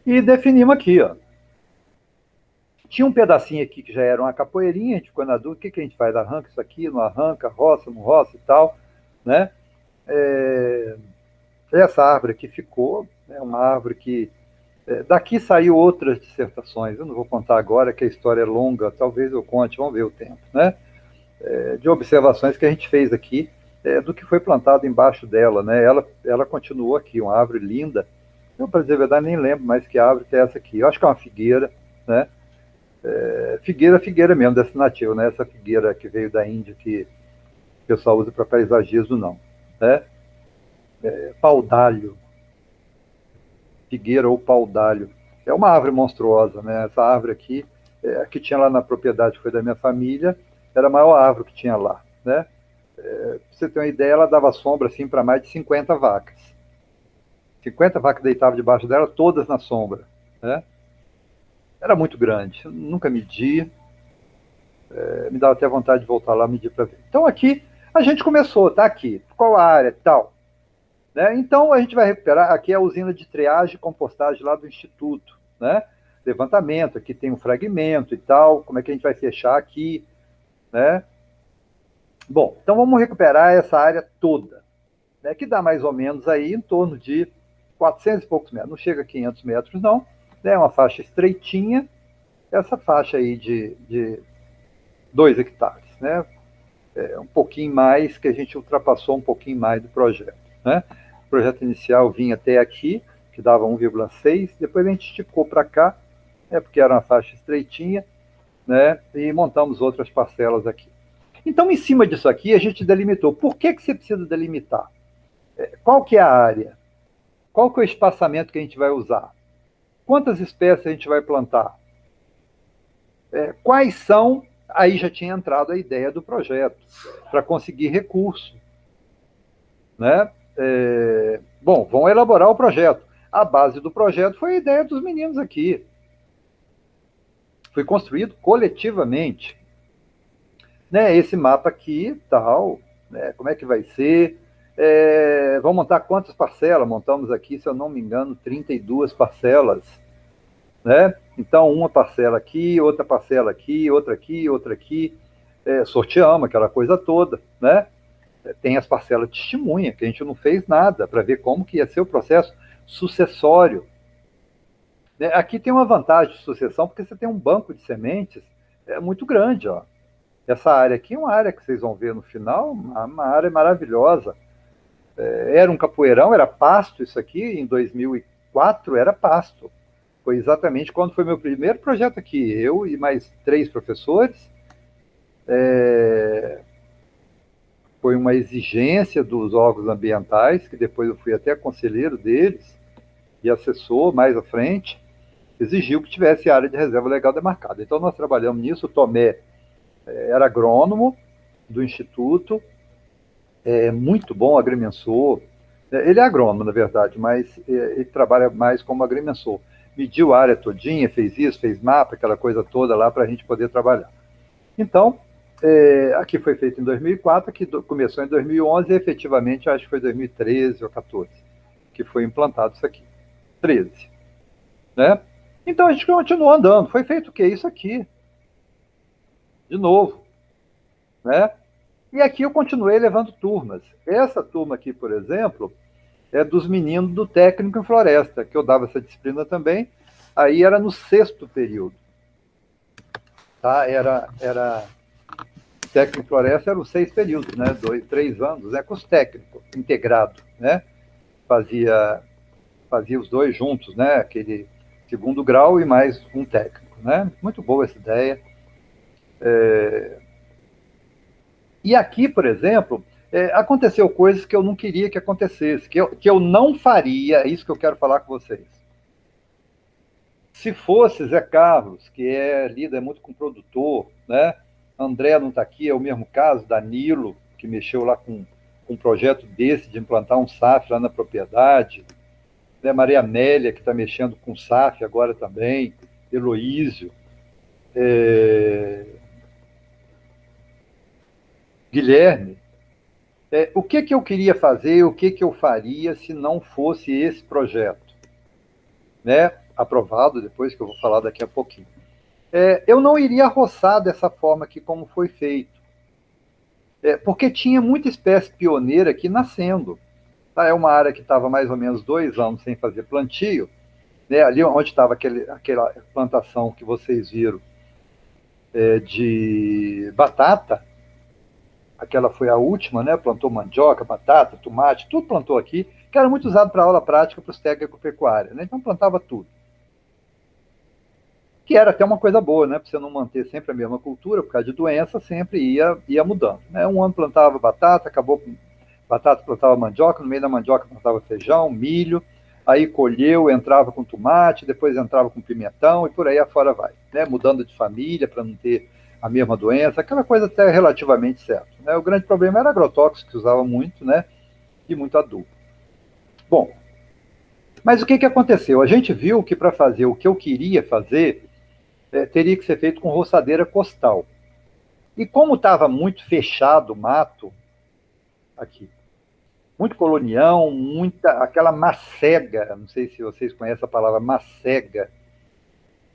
E definimos aqui, ó. Tinha um pedacinho aqui que já era uma capoeirinha, a gente ficou na dúvida, o que a gente faz? Arranca isso aqui, não arranca, roça, não roça e tal, né? Essa árvore aqui ficou, é uma árvore que... daqui saiu outras dissertações, eu não vou contar agora, que a história é longa, talvez eu conte, vamos ver o tempo, né? De observações que a gente fez aqui, do que foi plantado embaixo dela, né? Ela continuou aqui, uma árvore linda. Eu, para dizer a verdade, nem lembro mais que árvore que é essa aqui. Eu acho que é uma figueira, né? Figueira mesmo, dessa nativa, né? Essa figueira que veio da Índia, que o pessoal usa para paisagismo, não. Né? Paudalho. Figueira ou paudalho. É uma árvore monstruosa, né? Essa árvore aqui, que tinha lá na propriedade, que foi da minha família, era a maior árvore que tinha lá, né? Pra você ter uma ideia, ela dava sombra assim para mais de 50 vacas. 50 vacas deitavam debaixo dela, todas na sombra, né? Era muito grande, eu nunca medi, me dava até vontade de voltar lá medir para ver. Então aqui a gente começou, tá aqui, qual a área, tal, né? Então a gente vai recuperar, aqui é a usina de triagem e compostagem lá do Instituto, né? Levantamento, aqui tem um fragmento e tal, como é que a gente vai fechar aqui, né? Bom, então vamos recuperar essa área toda, né, que dá mais ou menos aí em torno de 400 e poucos metros. Não chega a 500 metros, não. É uma faixa estreitinha, essa faixa aí de 2 hectares, né? Um pouquinho mais, que a gente ultrapassou um pouquinho mais do projeto, né? O projeto inicial vinha até aqui, que dava 1,6, depois a gente esticou para cá, porque era uma faixa estreitinha, né? E montamos outras parcelas aqui. Então, em cima disso aqui, a gente delimitou. Por que você precisa delimitar? Qual que é a área? Qual que é o espaçamento que a gente vai usar? Quantas espécies a gente vai plantar? Quais são... Aí já tinha entrado a ideia do projeto, para conseguir recurso, né? Bom, vão elaborar o projeto. A base do projeto foi a ideia dos meninos aqui. Foi construído coletivamente. Né? Esse mapa aqui, tal, né? Como é que vai ser? Vão montar quantas parcelas? Montamos aqui, se eu não me engano, 32 parcelas. Né? Então, uma parcela aqui, outra parcela aqui, outra aqui, outra aqui. Sorteamos aquela coisa toda, né? Tem as parcelas de testemunha, que a gente não fez nada para ver como que ia ser o processo sucessório. Né? Aqui tem uma vantagem de sucessão, porque você tem um banco de sementes muito grande. Ó. Essa área aqui é uma área que vocês vão ver no final, uma área maravilhosa. Era um capoeirão, era pasto isso aqui, em 2004 era pasto. Foi exatamente quando foi meu primeiro projeto aqui, eu e mais 3 professores. Foi uma exigência dos órgãos ambientais, que depois eu fui até conselheiro deles e assessor mais à frente, exigiu que tivesse área de reserva legal demarcada. Então nós trabalhamos nisso. O Tomé era agrônomo do Instituto, muito bom agrimensor. Ele é agrônomo, na verdade, mas ele trabalha mais como agrimensor. Mediu a área todinha, fez isso, fez mapa, aquela coisa toda lá para a gente poder trabalhar. Então, aqui foi feito em 2004, aqui começou em 2011 e efetivamente acho que foi 2013 ou 2014 que foi implantado isso aqui. 13. Né? Então a gente continuou andando. Foi feito o quê? Isso aqui. De novo. Né? E aqui eu continuei levando turmas. Essa turma aqui, por exemplo, é dos meninos do técnico em floresta, que eu dava essa disciplina também. Aí era no 6º período. Tá? Era técnico em floresta, eram 6 períodos, né? 2, 3 anos, né? Curso técnico integrado, né? Fazia os dois juntos, né? Aquele 2º grau e mais um técnico, né? Muito boa essa ideia. E aqui, por exemplo, aconteceu coisas que eu não queria que acontecesse, que eu não faria, é isso que eu quero falar com vocês. Se fosse Zé Carlos, que lida muito com produtor, né? André não está aqui, é o mesmo caso, Danilo, que mexeu lá com um projeto desse, de implantar um SAF lá na propriedade, né? Maria Amélia, que está mexendo com SAF agora também, Heloísio, Guilherme. O que eu queria fazer, o que eu faria se não fosse esse projeto? Né? Aprovado, depois que eu vou falar daqui a pouquinho. Eu não iria roçar dessa forma aqui como foi feito. Porque tinha muita espécie pioneira aqui nascendo. Tá? É uma área que estava mais ou menos 2 anos sem fazer plantio, né? Ali onde estava aquela plantação que vocês viram de batata, aquela foi a última, né? Plantou mandioca, batata, tomate, tudo plantou aqui, que era muito usado para aula prática para os técnicos pecuários, né? Então plantava tudo. Que era até uma coisa boa, né? Para você não manter sempre a mesma cultura, por causa de doença, sempre ia mudando. Né? Um ano plantava batata, acabou batata, plantava mandioca, no meio da mandioca plantava feijão, milho, aí colheu, entrava com tomate, depois entrava com pimentão e por aí afora vai. Né? Mudando de família para não ter a mesma doença, aquela coisa até relativamente certa. Né? O grande problema era agrotóxico, que usava muito, né? E muito adubo. Bom, mas o que aconteceu? A gente viu que para fazer o que eu queria fazer, teria que ser feito com roçadeira costal. E como estava muito fechado o mato, aqui, muito colonião, aquela macega, não sei se vocês conhecem a palavra macega.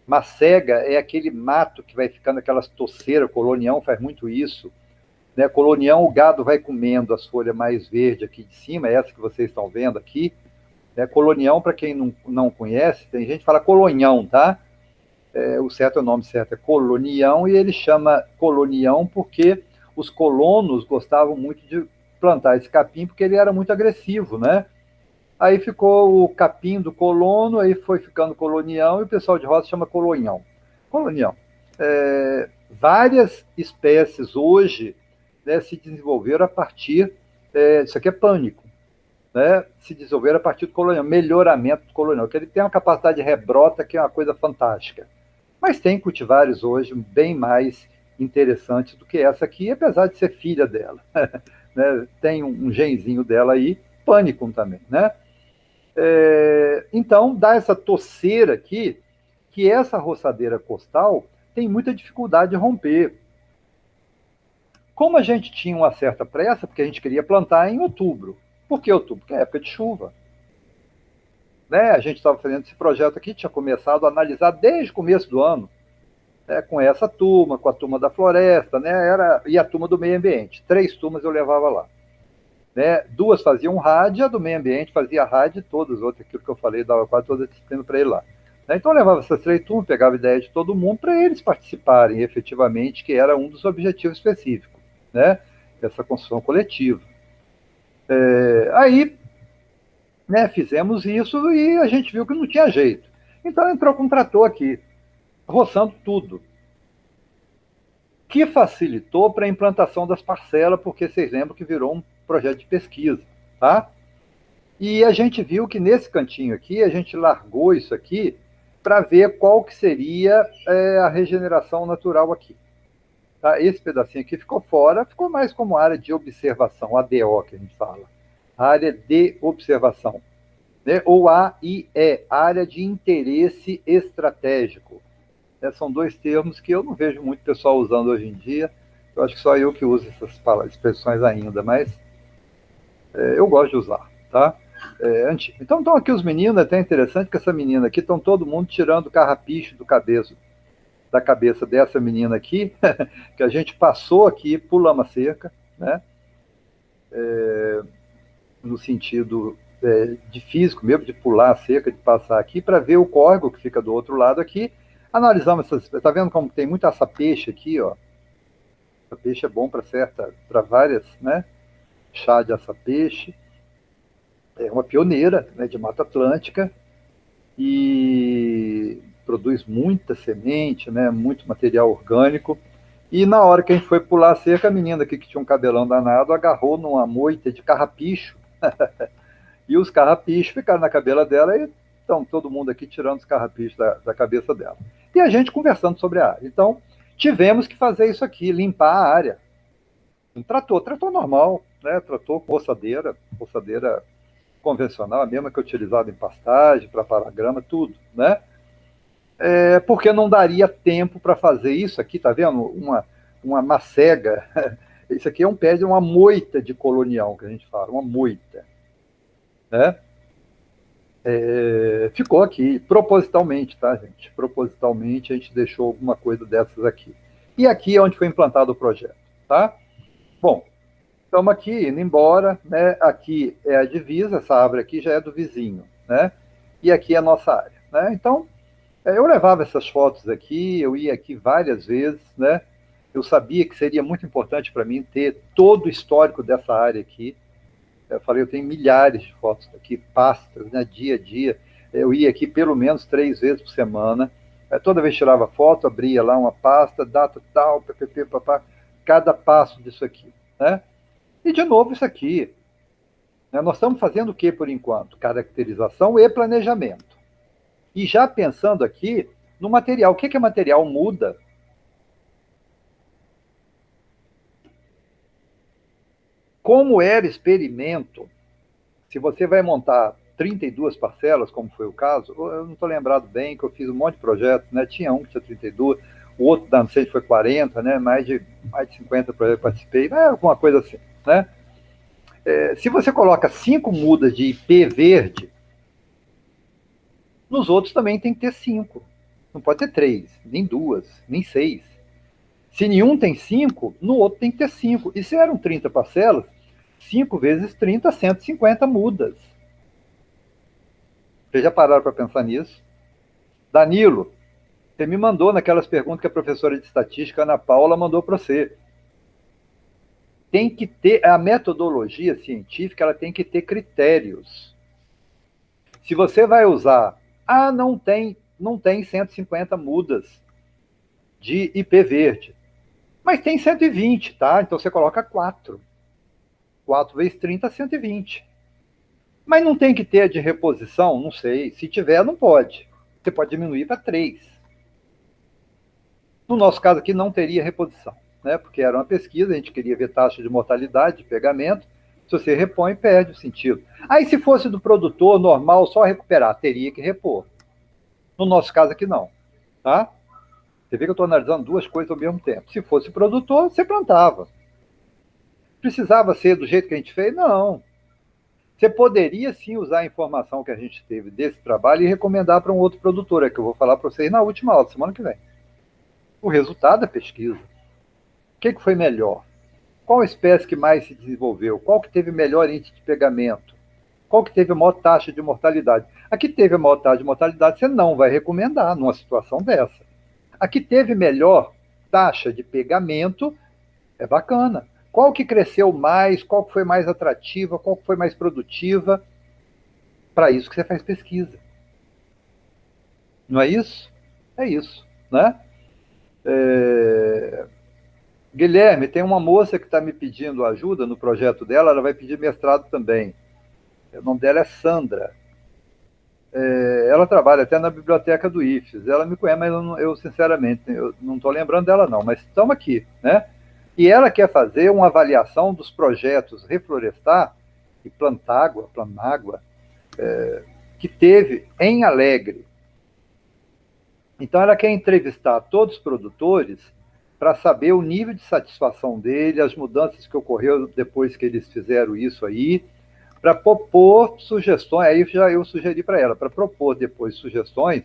Macega é aquele mato que vai ficando aquelas toceiras, colonião faz muito isso, né? Colonião, o gado vai comendo as folhas mais verdes aqui de cima, essa que vocês estão vendo aqui, né? Colonião, para quem não conhece, tem gente que fala colonhão, tá? O certo, o nome certo é colonião, e ele chama colonião porque os colonos gostavam muito de plantar esse capim, porque ele era muito agressivo, né? Aí ficou o capim do colono, aí foi ficando colonião, e o pessoal de roça chama colonhão. Colonião. Várias espécies hoje, né, se desenvolveram a partir, isso aqui é pânico, né, se desenvolveram a partir do colonial, melhoramento do colonial, que ele tem uma capacidade de rebrota que é uma coisa fantástica. Mas tem cultivares hoje bem mais interessantes do que essa aqui, apesar de ser filha dela. Né? Tem um genzinho dela aí, pânico também, né? Então, dá essa toceira aqui, que essa roçadeira costal tem muita dificuldade de romper. Como a gente tinha uma certa pressa, porque a gente queria plantar em outubro. Por que outubro? Porque é época de chuva. Né? A gente estava fazendo esse projeto aqui, tinha começado a analisar desde o começo do ano, né, com essa turma, com a turma da floresta, né, e a turma do meio ambiente. 3 turmas eu levava lá. Né? 2 faziam rádio, a do meio ambiente fazia rádio, e todas as outras, aquilo que eu falei, dava quase toda a disciplina para ele lá. Né? Então eu levava essas 3 turmas, pegava a ideia de todo mundo para eles participarem efetivamente, que era um dos objetivos específicos, né, dessa construção coletiva. Aí, né, fizemos isso e a gente viu que não tinha jeito. Então entrou com um trator aqui, roçando tudo, que facilitou para a implantação das parcelas, porque vocês lembram que virou um projeto de pesquisa, tá? E a gente viu que nesse cantinho aqui, a gente largou isso aqui para ver qual que seria a regeneração natural aqui. Tá? Esse pedacinho aqui ficou fora, ficou mais como área de observação, ADO que a gente fala, área de observação, né? Ou AIE, área de interesse estratégico. São 2 termos que eu não vejo muito pessoal usando hoje em dia. Eu acho que só eu que uso essas expressões ainda, mas eu gosto de usar, tá? Antigo. Então estão aqui os meninos, é até interessante que essa menina aqui, estão todo mundo tirando o carrapicho da cabeça dessa menina aqui, que a gente passou aqui por lama-seca, né? No sentido de físico mesmo, de pular a cerca, de passar aqui, para ver o córrego que fica do outro lado aqui. Analisamos essas. Está vendo como tem muito aça-peixe aqui, ó? Aça-peixe é bom para várias, né? Chá de aça-peixe. É uma pioneira, né, de Mata Atlântica e produz muita semente, né? Muito material orgânico. E na hora que a gente foi pular a cerca, a menina aqui que tinha um cabelão danado agarrou numa moita de carrapicho. E os carrapichos ficaram na cabela dela e estão todo mundo aqui tirando os carrapichos da cabeça dela. E a gente conversando sobre a área. Então, tivemos que fazer isso aqui, limpar a área. Um trator normal, né? Trator com roçadeira convencional, a mesma que é utilizada em pastagem, para parar grama, tudo, né? Porque não daria tempo para fazer isso aqui, tá vendo? Uma macega. Isso aqui é um pé de uma moita de colonial, que a gente fala, uma moita. Né? Ficou aqui propositalmente, tá, gente? Propositalmente a gente deixou alguma coisa dessas aqui. E aqui é onde foi implantado o projeto, tá? Bom, estamos aqui indo embora, né? Aqui é a divisa, essa árvore aqui já é do vizinho, né? E aqui é a nossa área, né? Então, eu levava essas fotos aqui, eu ia aqui várias vezes, né? Eu sabia que seria muito importante para mim ter todo o histórico dessa área aqui. Eu falei, eu tenho milhares de fotos aqui, pastas, né, dia a dia. Eu ia aqui pelo menos 3 vezes por semana. Toda vez que tirava foto, abria lá uma pasta, data tal, ppp, papá, cada passo disso aqui. Né? E, de novo, isso aqui. Né, nós estamos fazendo o que, por enquanto? Caracterização e planejamento. E já pensando aqui no material. O que é material? Muda. Como era experimento, se você vai montar 32 parcelas, como foi o caso, eu não estou lembrado bem, que eu fiz um monte de projetos, né? Tinha um que tinha 32, o outro da Ancente foi 40, né? mais de 50 projetos eu participei, alguma coisa assim. Né? Se você coloca 5 mudas de IP verde, nos outros também tem que ter 5. Não pode ter 3, nem 2, nem 6. Se nenhum tem 5, no outro tem que ter 5. E se eram 30 parcelas, 5 vezes 30, 150 mudas. Vocês já pararam para pensar nisso? Danilo, você me mandou naquelas perguntas que a professora de estatística, Ana Paula, mandou para você. Tem que ter, a metodologia científica, ela tem que ter critérios. Se você vai usar, não tem 150 mudas de IP verde, mas tem 120, tá? Então você coloca 4. 4 vezes 30, 120. Mas não tem que ter de reposição? Não sei. Se tiver, não pode. Você pode diminuir para 3. No nosso caso aqui, não teria reposição, né? Porque era uma pesquisa, a gente queria ver taxa de mortalidade de pegamento. Se você repõe, perde o sentido. Aí, se fosse do produtor normal, só recuperar, teria que repor. No nosso caso aqui, não. Tá? Você vê que eu estou analisando duas coisas ao mesmo tempo. Se fosse produtor, você plantava. Precisava ser do jeito que a gente fez? Não. Você poderia, sim, usar a informação que a gente teve desse trabalho e recomendar para um outro produtor, é que eu vou falar para vocês na última aula, semana que vem. O resultado da pesquisa. O que foi melhor? Qual espécie que mais se desenvolveu? Qual que teve melhor índice de pegamento? Qual que teve a maior taxa de mortalidade? A que teve a maior taxa de mortalidade, você não vai recomendar numa situação dessa. A que teve melhor taxa de pegamento, é bacana. Qual que cresceu mais? Qual que foi mais atrativa? Qual que foi mais produtiva? Para isso que você faz pesquisa. Não é isso? É isso, né? Guilherme, tem uma moça que está me pedindo ajuda no projeto dela, ela vai pedir mestrado também. O nome dela é Sandra. Ela trabalha até na biblioteca do IFES. Ela me conhece, mas eu sinceramente, eu não estou lembrando dela não, mas estamos aqui, né? E ela quer fazer uma avaliação dos projetos Reflorestar e Planágua, que teve em Alegre. Então, ela quer entrevistar todos os produtores para saber o nível de satisfação dele, as mudanças que ocorreram depois que eles fizeram isso aí, para propor sugestões. Aí eu sugeri para ela, para propor depois sugestões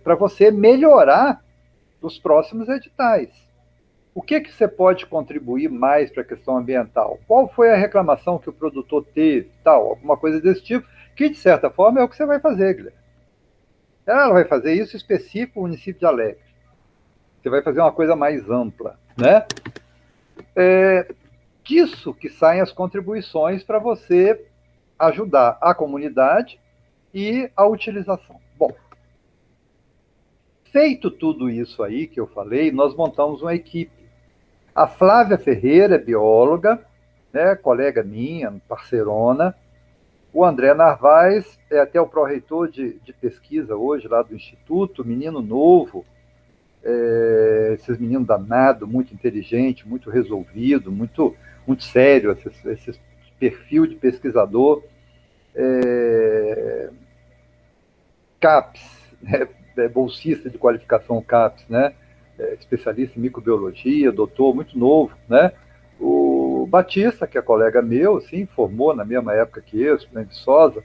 para você melhorar os próximos editais. O que você pode contribuir mais para a questão ambiental? Qual foi a reclamação que o produtor teve? Tal, alguma coisa desse tipo, que de certa forma é o que você vai fazer, Guilherme. Ela vai fazer isso específico no município de Alegre. Você vai fazer uma coisa mais ampla, né? Disso que saem as contribuições para você ajudar a comunidade e a utilização. Bom, feito tudo isso aí que eu falei, nós montamos uma equipe. A Flávia Ferreira é bióloga, né, colega minha, parceirona. O André Narvaez é até o pró-reitor de pesquisa hoje lá do Instituto, menino novo, esses meninos danados, muito inteligente, muito resolvido, muito sério, esse perfil de pesquisador. CAPES, bolsista de qualificação CAPES, né? Especialista em microbiologia, doutor, muito novo, né? O Batista, que é colega meu, sim, formou na mesma época que eu, estudante de Viçosa,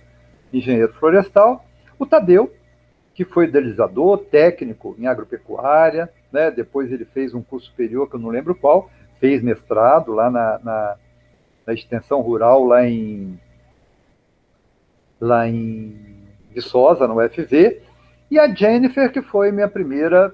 engenheiro florestal. O Tadeu, que foi idealizador, técnico em agropecuária, né? Depois ele fez um curso superior, que eu não lembro qual, fez mestrado lá na extensão rural, lá em Viçosa, no UFV, e a Jennifer, que foi minha primeira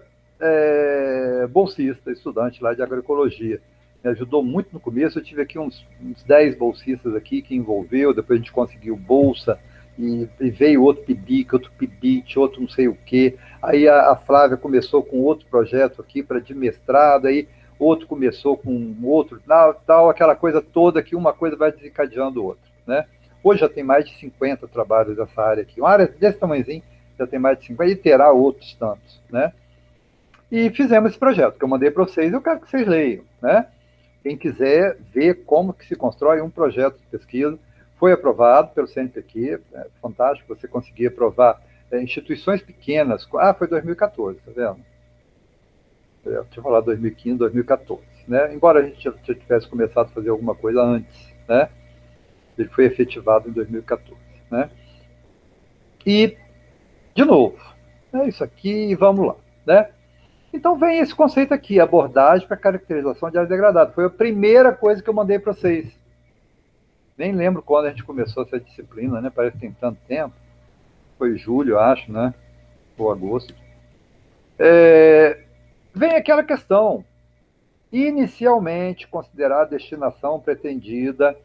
bolsista, estudante lá de agroecologia. Me ajudou muito no começo, eu tive aqui uns 10 bolsistas aqui que envolveu, depois a gente conseguiu bolsa, e veio outro PIBIC, outro PIBIT, outro não sei o quê. Aí a Flávia começou com outro projeto aqui de mestrado, aí outro começou com outro, tal, aquela coisa toda que uma coisa vai desencadeando outra, né? Hoje já tem mais de 50 trabalhos dessa área aqui. Uma área desse tamanhozinho já tem mais de 50 e terá outros tantos, né? E fizemos esse projeto que eu mandei para vocês, eu quero que vocês leiam, né? Quem quiser ver como que se constrói um projeto de pesquisa, foi aprovado pelo CNPq, fantástico você conseguir aprovar instituições pequenas. Foi 2014, tá vendo? Deixa eu falar 2015, 2014, né? Embora a gente já tivesse começado a fazer alguma coisa antes, né? Ele foi efetivado em 2014, né? E, de novo, é isso aqui, vamos lá, né? Então vem esse conceito aqui, abordagem para caracterização de área degradada. Foi a primeira coisa que eu mandei para vocês. Nem lembro quando a gente começou essa disciplina, né? Parece que tem tanto tempo. Foi julho, acho, né? Ou agosto. Vem aquela questão. Inicialmente, considerar a destinação pretendida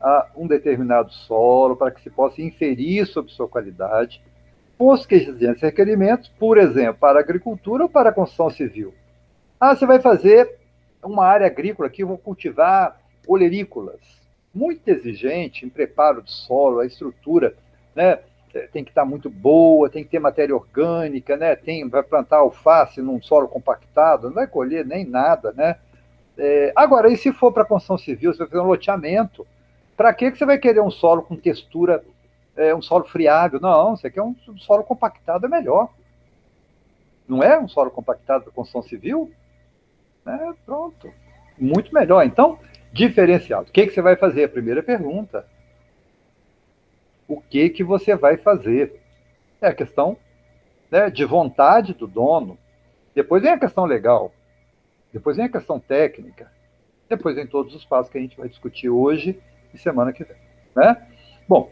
a um determinado solo para que se possa inferir sobre sua qualidade, posto que existem requerimentos, por exemplo, para a agricultura ou para a construção civil. Você vai fazer uma área agrícola aqui, eu vou cultivar olerícolas. Muito exigente em preparo do solo, a estrutura, né? Tem que estar muito boa, tem que ter matéria orgânica, né? Vai plantar alface num solo compactado, não vai colher nem nada, né? Agora, e se for para a construção civil, você vai fazer um loteamento, para que você vai querer um solo com textura, um solo friável? Não, você quer um solo compactado, é melhor. Não é um solo compactado para construção civil? Pronto. Muito melhor. Então, diferenciado. O que você vai fazer? A primeira pergunta. O que você vai fazer? É a questão, né, de vontade do dono. Depois vem a questão legal. Depois vem a questão técnica. Depois vem todos os passos que a gente vai discutir hoje e semana que vem. Né? Bom,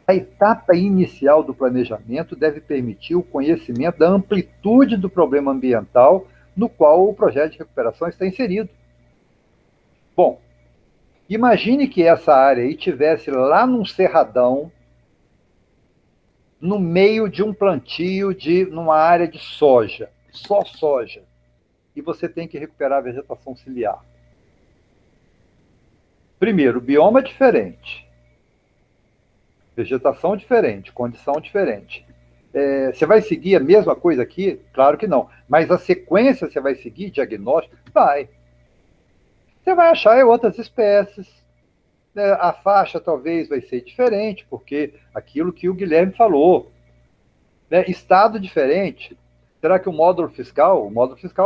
a etapa inicial do planejamento deve permitir o conhecimento da amplitude do problema ambiental no qual o projeto de recuperação está inserido. Bom, imagine que essa área aí tivesse lá num cerradão, no meio de um plantio numa área de soja, só soja, e você tem que recuperar a vegetação ciliar. Primeiro, o bioma é diferente, vegetação diferente, condição diferente. Você vai seguir a mesma coisa aqui? Claro que não. Mas a sequência você vai seguir, diagnóstico? Vai. Você vai achar outras espécies. A faixa talvez vai ser diferente, porque aquilo que o Guilherme falou. Estado diferente. Será que o módulo fiscal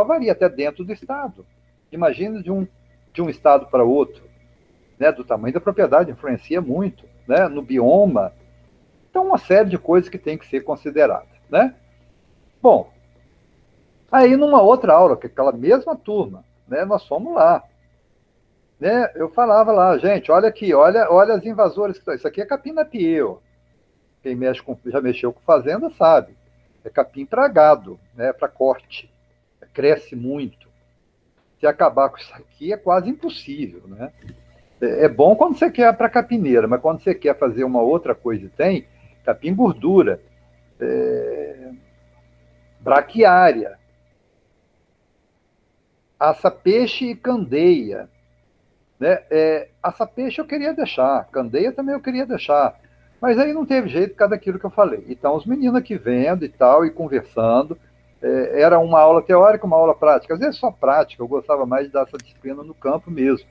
varia até dentro do estado. Imagina de um estado para outro. Do tamanho da propriedade, influencia muito. No bioma. Então, uma série de coisas que tem que ser considerada. Bom, aí numa outra aula, que é aquela mesma turma, nós fomos lá. Eu falava lá, gente, olha aqui, olha as invasoras que estão. Isso aqui é capim-napier. Quem já mexeu com fazenda sabe. É capim para gado, para corte. Cresce muito. Se acabar com isso aqui é quase impossível. É bom quando você quer para capineira, mas quando você quer fazer uma outra coisa, tem capim gordura, braquiária, aça-peixe e candeia. Aça-peixe eu queria deixar, candeia também eu queria deixar, mas aí não teve jeito por causa daquilo que eu falei. Então, os meninos aqui vendo e tal, e conversando, era uma aula teórica, uma aula prática, às vezes só prática, eu gostava mais de dar essa disciplina no campo mesmo.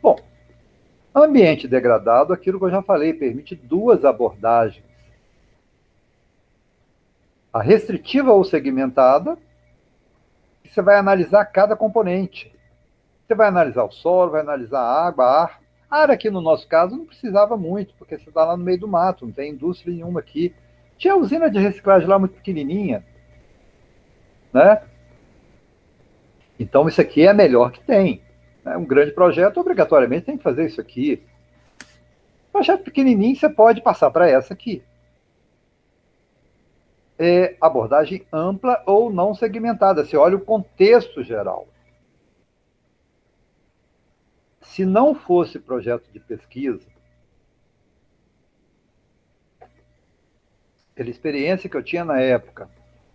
Bom, ambiente degradado, aquilo que eu já falei, permite duas abordagens. A restritiva ou segmentada, que você vai analisar cada componente. Você vai analisar o solo, vai analisar a água, ar. Ar aqui no nosso caso não precisava muito, porque você está lá no meio do mato, não tem indústria nenhuma aqui. Tinha usina de reciclagem lá muito pequenininha. Então isso aqui é a melhor que tem. Um grande projeto, obrigatoriamente, tem que fazer isso aqui. Projeto pequenininho, você pode passar para essa aqui. Abordagem ampla ou não segmentada. Você olha o contexto geral. Se não fosse projeto de pesquisa, pela experiência que eu tinha na época,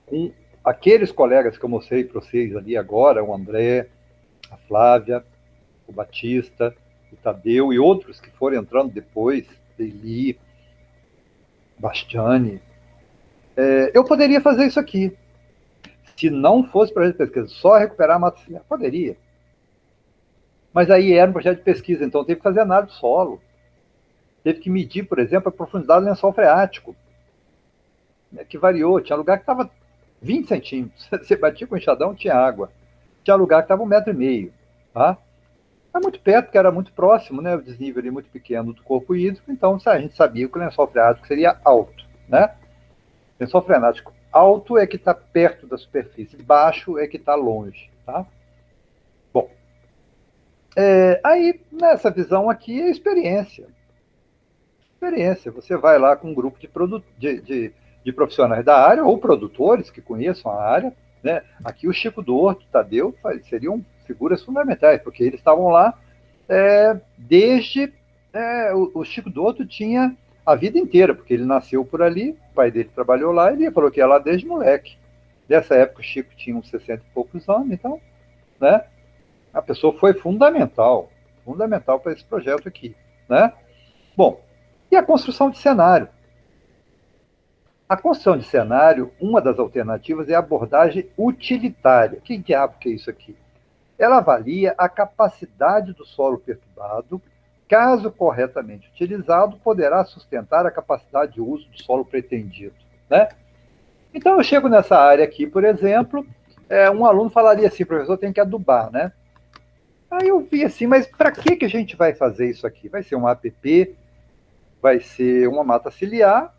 com aqueles colegas que eu mostrei para vocês ali agora, o André, a Flávia, o Batista, o Tadeu e outros que foram entrando depois, Eli, Bastiani, eu poderia fazer isso aqui. Se não fosse projeto de pesquisa, só recuperar a mata ciliar, poderia. Mas aí era um projeto de pesquisa, então teve que fazer análise do solo. Teve que medir, por exemplo, a profundidade do lençol freático, que variou. Tinha lugar que estava 20 centímetros. Você batia com o enxadão, tinha água. Tinha lugar que estava 1,5 metro. Tá? Era muito perto, porque era muito próximo, o desnível ali muito pequeno do corpo hídrico, então a gente sabia que o lençol freático seria alto. Lençol freático alto é que está perto da superfície, baixo é que está longe, tá? Bom, aí nessa visão aqui é experiência. Experiência. Você vai lá com um grupo de profissionais da área ou produtores que conheçam a área, né? Aqui o Chico do Horto, Tadeu, seriam figuras fundamentais, porque eles estavam lá desde... o Chico do Horto tinha a vida inteira, porque ele nasceu por ali, o pai dele trabalhou lá, ele falou que ia lá desde moleque. Dessa época o Chico tinha uns 60 e poucos anos, então, né? A pessoa foi fundamental para esse projeto aqui, né? Bom, e a construção de cenário? A construção de cenário, uma das alternativas é a abordagem utilitária. Que diabo que é isso aqui? Ela avalia a capacidade do solo perturbado, caso corretamente utilizado, poderá sustentar a capacidade de uso do solo pretendido, né? Então, eu chego nessa área aqui, por exemplo, um aluno falaria assim, professor, tem que adubar, né? Aí eu vi assim, mas para que a gente vai fazer isso aqui? Vai ser um APP, vai ser uma mata ciliar,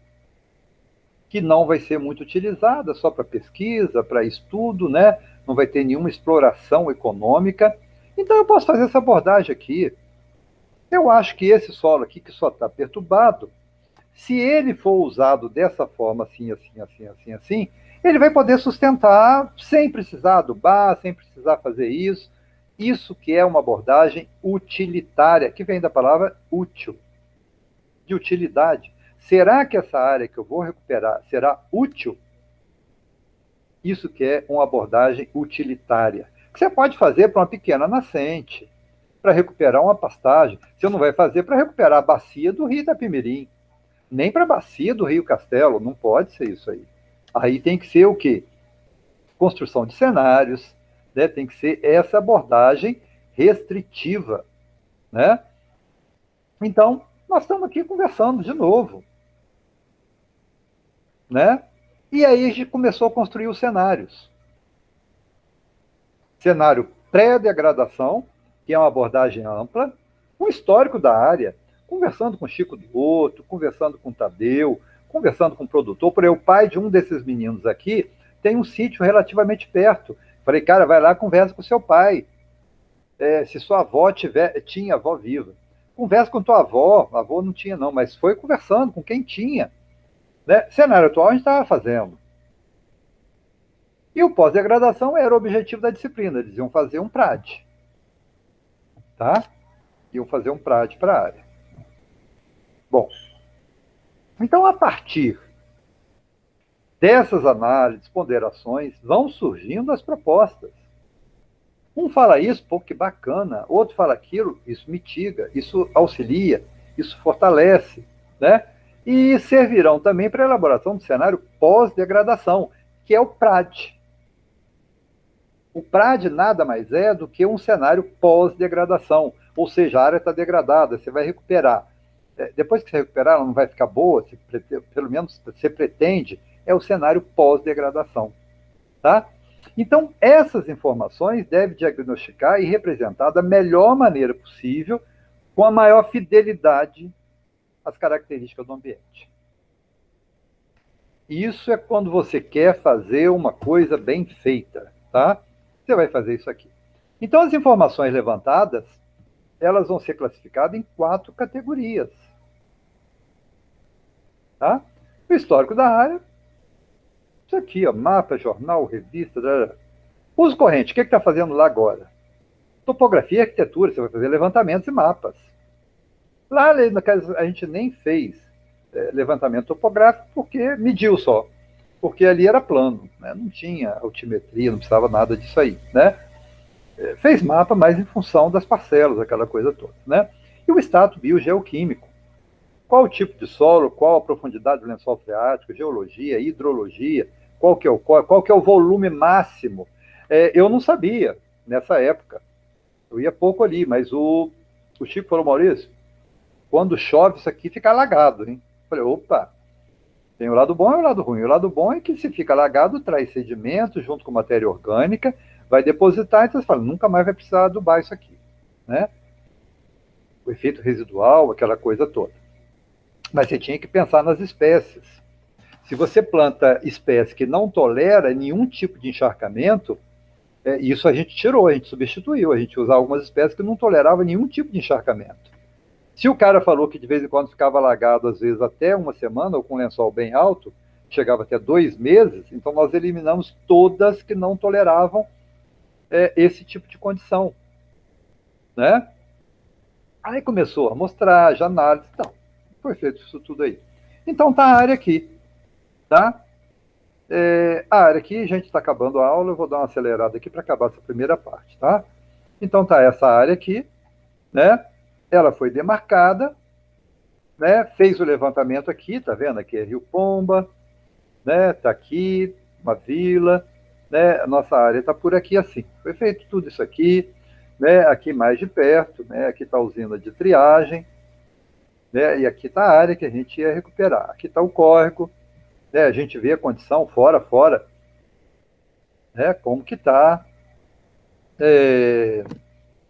que não vai ser muito utilizada, só para pesquisa, para estudo, né? Não vai ter nenhuma exploração econômica. Então, eu posso fazer essa abordagem aqui. Eu acho que esse solo aqui, que só está perturbado, se ele for usado dessa forma, assim, ele vai poder sustentar sem precisar adubar, sem precisar fazer isso. Isso que é uma abordagem utilitária, que vem da palavra útil, de utilidade. Será que essa área que eu vou recuperar será útil? Isso que é uma abordagem utilitária, que você pode fazer para uma pequena nascente, para recuperar uma pastagem. Você não vai fazer para recuperar a bacia do Rio Itapemirim, nem para a bacia do Rio Castelo, não pode ser isso aí. Aí tem que ser o quê? Construção de cenários, né? Tem que ser essa abordagem restritiva, né? Então, nós estamos aqui conversando de novo, né? E aí a gente começou a construir os cenários. Cenário pré-degradação, que é uma abordagem ampla, um histórico da área, conversando com Chico do Horto, conversando com Tadeu, conversando com o produtor. Por aí, o pai de um desses meninos aqui tem um sítio relativamente perto. Falei, cara, vai lá, conversa com seu pai. Se sua avó tinha avó viva. Conversa com tua avó. A avó não tinha, não, mas foi conversando com quem tinha. Né? Cenário atual a gente estava fazendo. E o pós-degradação era o objetivo da disciplina. Eles iam fazer um PRAD. Tá? Iam fazer um PRAD para a área. Bom, então a partir dessas análises, ponderações, vão surgindo as propostas. Um fala isso, pô, que bacana. Outro fala aquilo, isso mitiga, isso auxilia, isso fortalece, né? E servirão também para a elaboração do cenário pós-degradação, que é o PRAD. O PRAD nada mais é do que um cenário pós-degradação, ou seja, a área está degradada, você vai recuperar. Depois que você recuperar, ela não vai ficar boa, pelo menos você pretende, é o cenário pós-degradação. Tá? Então, essas informações devem diagnosticar e representar da melhor maneira possível, com a maior fidelidade às características do ambiente. Isso é quando você quer fazer uma coisa bem feita, tá? Você vai fazer isso aqui. Então, as informações levantadas, elas vão ser classificadas em 4 categorias. Tá? O histórico da área, isso aqui, ó, mapa, jornal, revista, uso corrente, o que está fazendo lá agora? Topografia e arquitetura, você vai fazer levantamentos e mapas. Lá, a gente nem fez levantamento topográfico porque mediu só, porque ali era plano, né? Não tinha altimetria, não precisava nada disso aí, né? Fez mapa, mas em função das parcelas, aquela coisa toda, né? E o status biogeoquímico. Qual o tipo de solo, qual a profundidade do lençol freático, geologia, hidrologia, qual que é o volume máximo. Eu não sabia nessa época. Eu ia pouco ali, mas o Chico falou, Maurício, quando chove isso aqui fica alagado, hein? Eu falei, opa, tem o lado bom e o lado ruim. O lado bom é que se fica alagado, traz sedimento junto com matéria orgânica, vai depositar, então você fala, nunca mais vai precisar adubar isso aqui, né? O efeito residual, aquela coisa toda. Mas você tinha que pensar nas espécies. Se você planta espécie que não tolera nenhum tipo de encharcamento, isso a gente tirou, a gente substituiu, a gente usava algumas espécies que não toleravam nenhum tipo de encharcamento. Se o cara falou que de vez em quando ficava alagado, às vezes até uma semana, ou com um lençol bem alto, chegava até 2 meses, então nós eliminamos todas que não toleravam esse tipo de condição, né? Aí começou a amostragem, análise e tal. Foi feito isso tudo aí. Então tá a área aqui, tá? A área aqui, a gente está acabando a aula, eu vou dar uma acelerada aqui para acabar essa primeira parte, tá? Então tá essa área aqui, né? Ela foi demarcada, né? Fez o levantamento aqui, tá vendo? Aqui é Rio Pomba, né? Tá aqui, uma vila, né? A nossa área está por aqui assim. Foi feito tudo isso aqui, né? Aqui mais de perto, né? Aqui está a usina de triagem, né? E aqui está a área que a gente ia recuperar. Aqui está o córrego, né? A gente vê a condição fora, né? Como que está.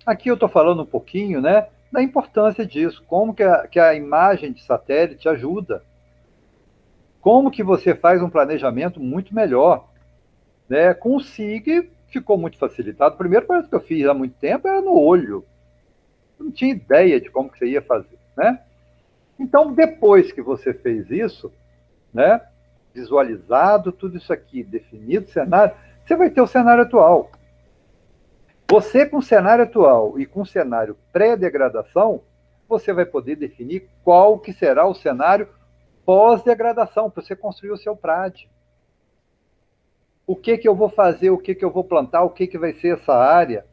Aqui eu estou falando um pouquinho, né? Da importância disso, como que a imagem de satélite ajuda. Como que você faz um planejamento muito melhor, né? Com o SIG ficou muito facilitado. Primeiro, parece que eu fiz há muito tempo, era no olho. Eu não tinha ideia de como que você ia fazer, né? Então, depois que você fez isso, né? Visualizado tudo isso aqui, definido o cenário, você vai ter o cenário atual. Você, com o cenário atual e com o cenário pré-degradação, você vai poder definir qual que será o cenário pós-degradação, para você construir o seu PRAD. O que eu vou fazer, o que eu vou plantar, o que vai ser essa área.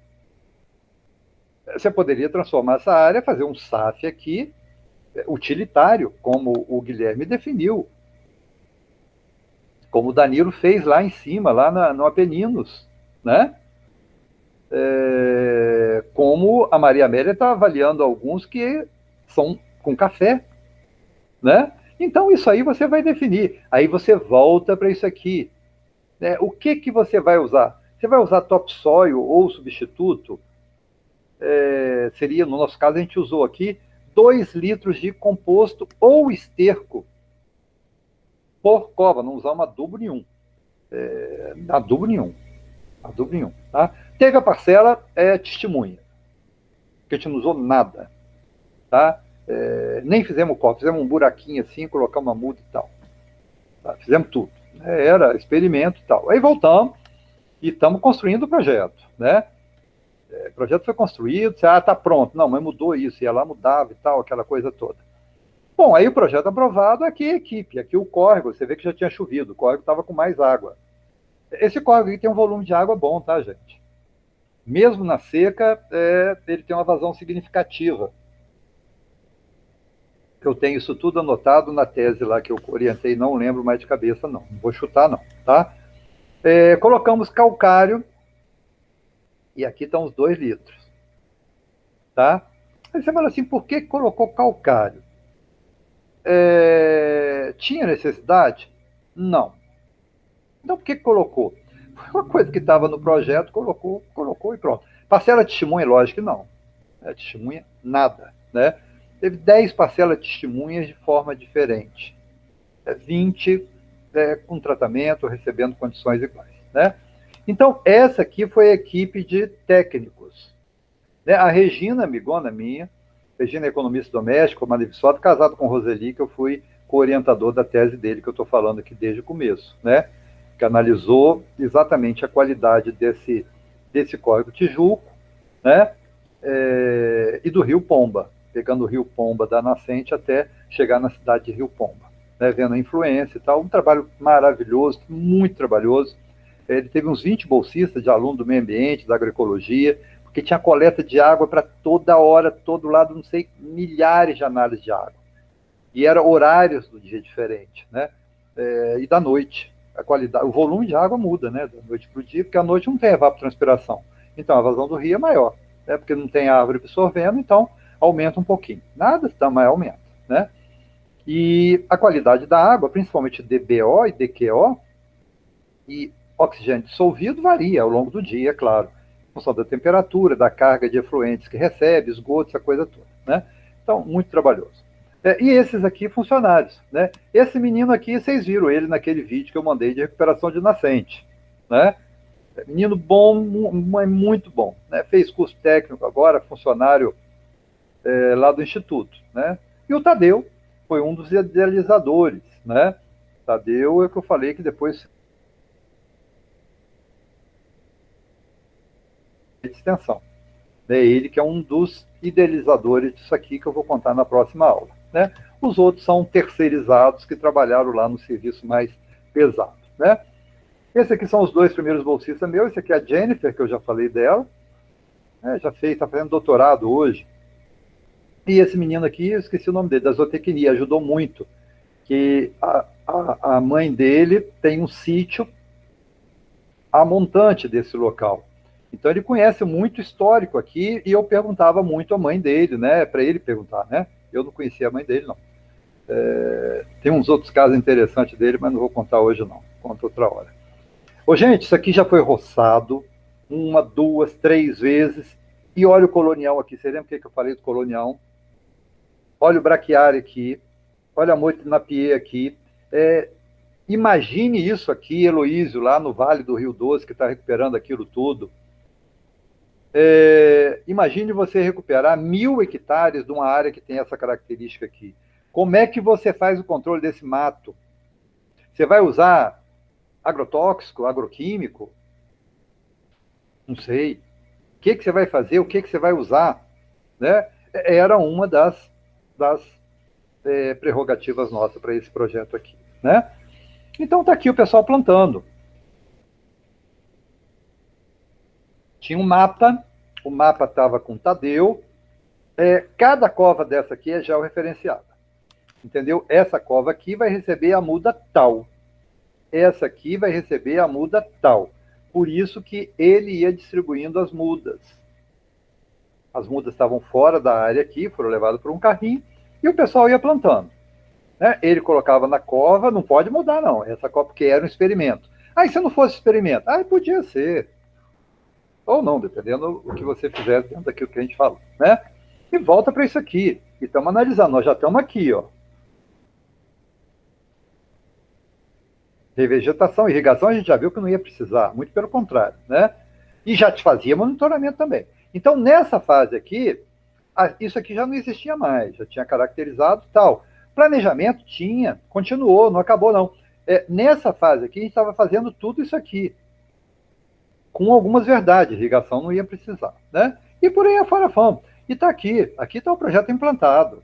Você poderia transformar essa área, fazer um SAF aqui, utilitário, como o Guilherme definiu, como o Danilo fez lá em cima, lá no Apeninos, né? Como a Maria Amélia está avaliando alguns que são com café, né? Então, isso aí você vai definir. Aí você volta para isso aqui. Né? O que você vai usar? Você vai usar topsoil ou substituto? Seria, no nosso caso, a gente usou aqui 2 litros de composto ou esterco por cova, não usamos adubo nenhum. Adubo nenhum. Tá? Teve a parcela testemunha, que a gente não usou nada. Tá? Nem fizemos corte, fizemos um buraquinho assim, colocamos uma muda e tal. Tá? Fizemos tudo. Era experimento e tal. Aí voltamos e estamos construindo o projeto. Né? O projeto foi construído, está pronto. Não, mas mudou isso, ia lá, mudava e tal, aquela coisa toda. Bom, aí o projeto aprovado, aqui a equipe, aqui o córrego, você vê que já tinha chovido, o córrego estava com mais água. Esse córrego aqui tem um volume de água bom, tá, gente? Mesmo na seca, ele tem uma vazão significativa. Eu tenho isso tudo anotado na tese lá que eu orientei, não lembro mais de cabeça, não vou chutar, não, tá? Colocamos calcário, e aqui estão os 2 litros, tá? Aí você fala assim, por que colocou calcário? Tinha necessidade? Não. Então, por que colocou? Foi uma coisa que estava no projeto, colocou e pronto. Parcela de testemunha, lógico que não. Testemunha, nada, né? Teve 10 parcelas de testemunhas de forma diferente. 20 com tratamento, recebendo condições iguais, né? Então, essa aqui foi a equipe de técnicos. Né? A Regina, amigona minha, Regina é economista doméstica, Malevisoto, casado com Roseli, que eu fui co-orientador da tese dele, que eu estou falando aqui desde o começo, né? Que analisou exatamente a qualidade desse córrego Tijuco, né? E do Rio Pomba, pegando o Rio Pomba da nascente até chegar na cidade de Rio Pomba, né? Vendo a influência e tal. Um trabalho maravilhoso, muito trabalhoso. Ele teve uns 20 bolsistas de aluno do meio ambiente, da agroecologia, porque tinha coleta de água para toda hora, todo lado, não sei, milhares de análises de água. E eram horários do dia diferente, né? E da noite. A qualidade, o volume de água muda, né? Da noite para o dia, porque à noite não tem evapotranspiração. Então a vazão do rio é maior, né? Porque não tem árvore absorvendo, então aumenta um pouquinho. Nada, mas aumenta, né? E a qualidade da água, principalmente DBO e DQO, e oxigênio dissolvido, varia ao longo do dia, é claro. Em função da temperatura, da carga de efluentes que recebe, esgoto, essa coisa toda, né? Então, muito trabalhoso. E esses aqui, funcionários, né? Esse menino aqui, vocês viram ele naquele vídeo que eu mandei de recuperação de nascente, né? Menino bom, muito bom, né? Fez curso técnico agora, funcionário lá do Instituto, né? E o Tadeu foi um dos idealizadores, né? Tadeu é que eu falei que depois de extensão. É ele que é um dos idealizadores disso aqui que eu vou contar na próxima aula, né? Os outros são terceirizados que trabalharam lá no serviço mais pesado, né? Esse aqui são os 2 primeiros bolsistas meus. Esse aqui é a Jennifer, que eu já falei dela, né? Já fez, está fazendo doutorado hoje. E esse menino aqui, eu esqueci o nome dele, da zootecnia, ajudou muito, que a mãe dele tem um sítio a montante desse local. Então ele conhece muito histórico aqui, e eu perguntava muito à mãe dele, né, para ele perguntar, né? Eu não conhecia a mãe dele, não. Tem uns outros casos interessantes dele, mas não vou contar hoje, não. Conto outra hora. Ô, gente, isso aqui já foi roçado 1, 2, 3 vezes. E olha o colonial aqui. Você lembra o que eu falei do colonial? Olha o braquiário aqui. Olha a moita napier aqui. Imagine isso aqui, Heloísio, lá no Vale do Rio Doce, que está recuperando aquilo tudo. Imagine você recuperar 1.000 hectares de uma área que tem essa característica aqui. Como é que você faz o controle desse mato? Você vai usar agrotóxico, agroquímico? Não sei. O que você vai fazer? O que você vai usar? Né? Era uma das prerrogativas nossas para esse projeto aqui, né? Então está aqui o pessoal plantando. Tinha um mapa, o mapa estava com Tadeu. Cada cova dessa aqui é georreferenciada. Entendeu? Essa cova aqui vai receber a muda tal. Essa aqui vai receber a muda tal. Por isso que ele ia distribuindo as mudas. As mudas estavam fora da área aqui, foram levadas por um carrinho, e o pessoal ia plantando. Né? Ele colocava na cova, não pode mudar não, essa cova, porque era um experimento. E se não fosse experimento? Podia ser. Ou não, dependendo do que você fizer dentro daquilo que a gente falou. Né? E volta para isso aqui. E estamos analisando, nós já estamos aqui, ó. Revegetação, irrigação, a gente já viu que não ia precisar, muito pelo contrário, né? E já te fazia monitoramento também. Então, nessa fase aqui, isso aqui já não existia mais, já tinha caracterizado tal. Planejamento tinha, continuou, não acabou não. Nessa fase aqui, a gente estava fazendo tudo isso aqui, com algumas verdades, irrigação não ia precisar, né? E por aí afora fomos. E está aqui está o projeto implantado.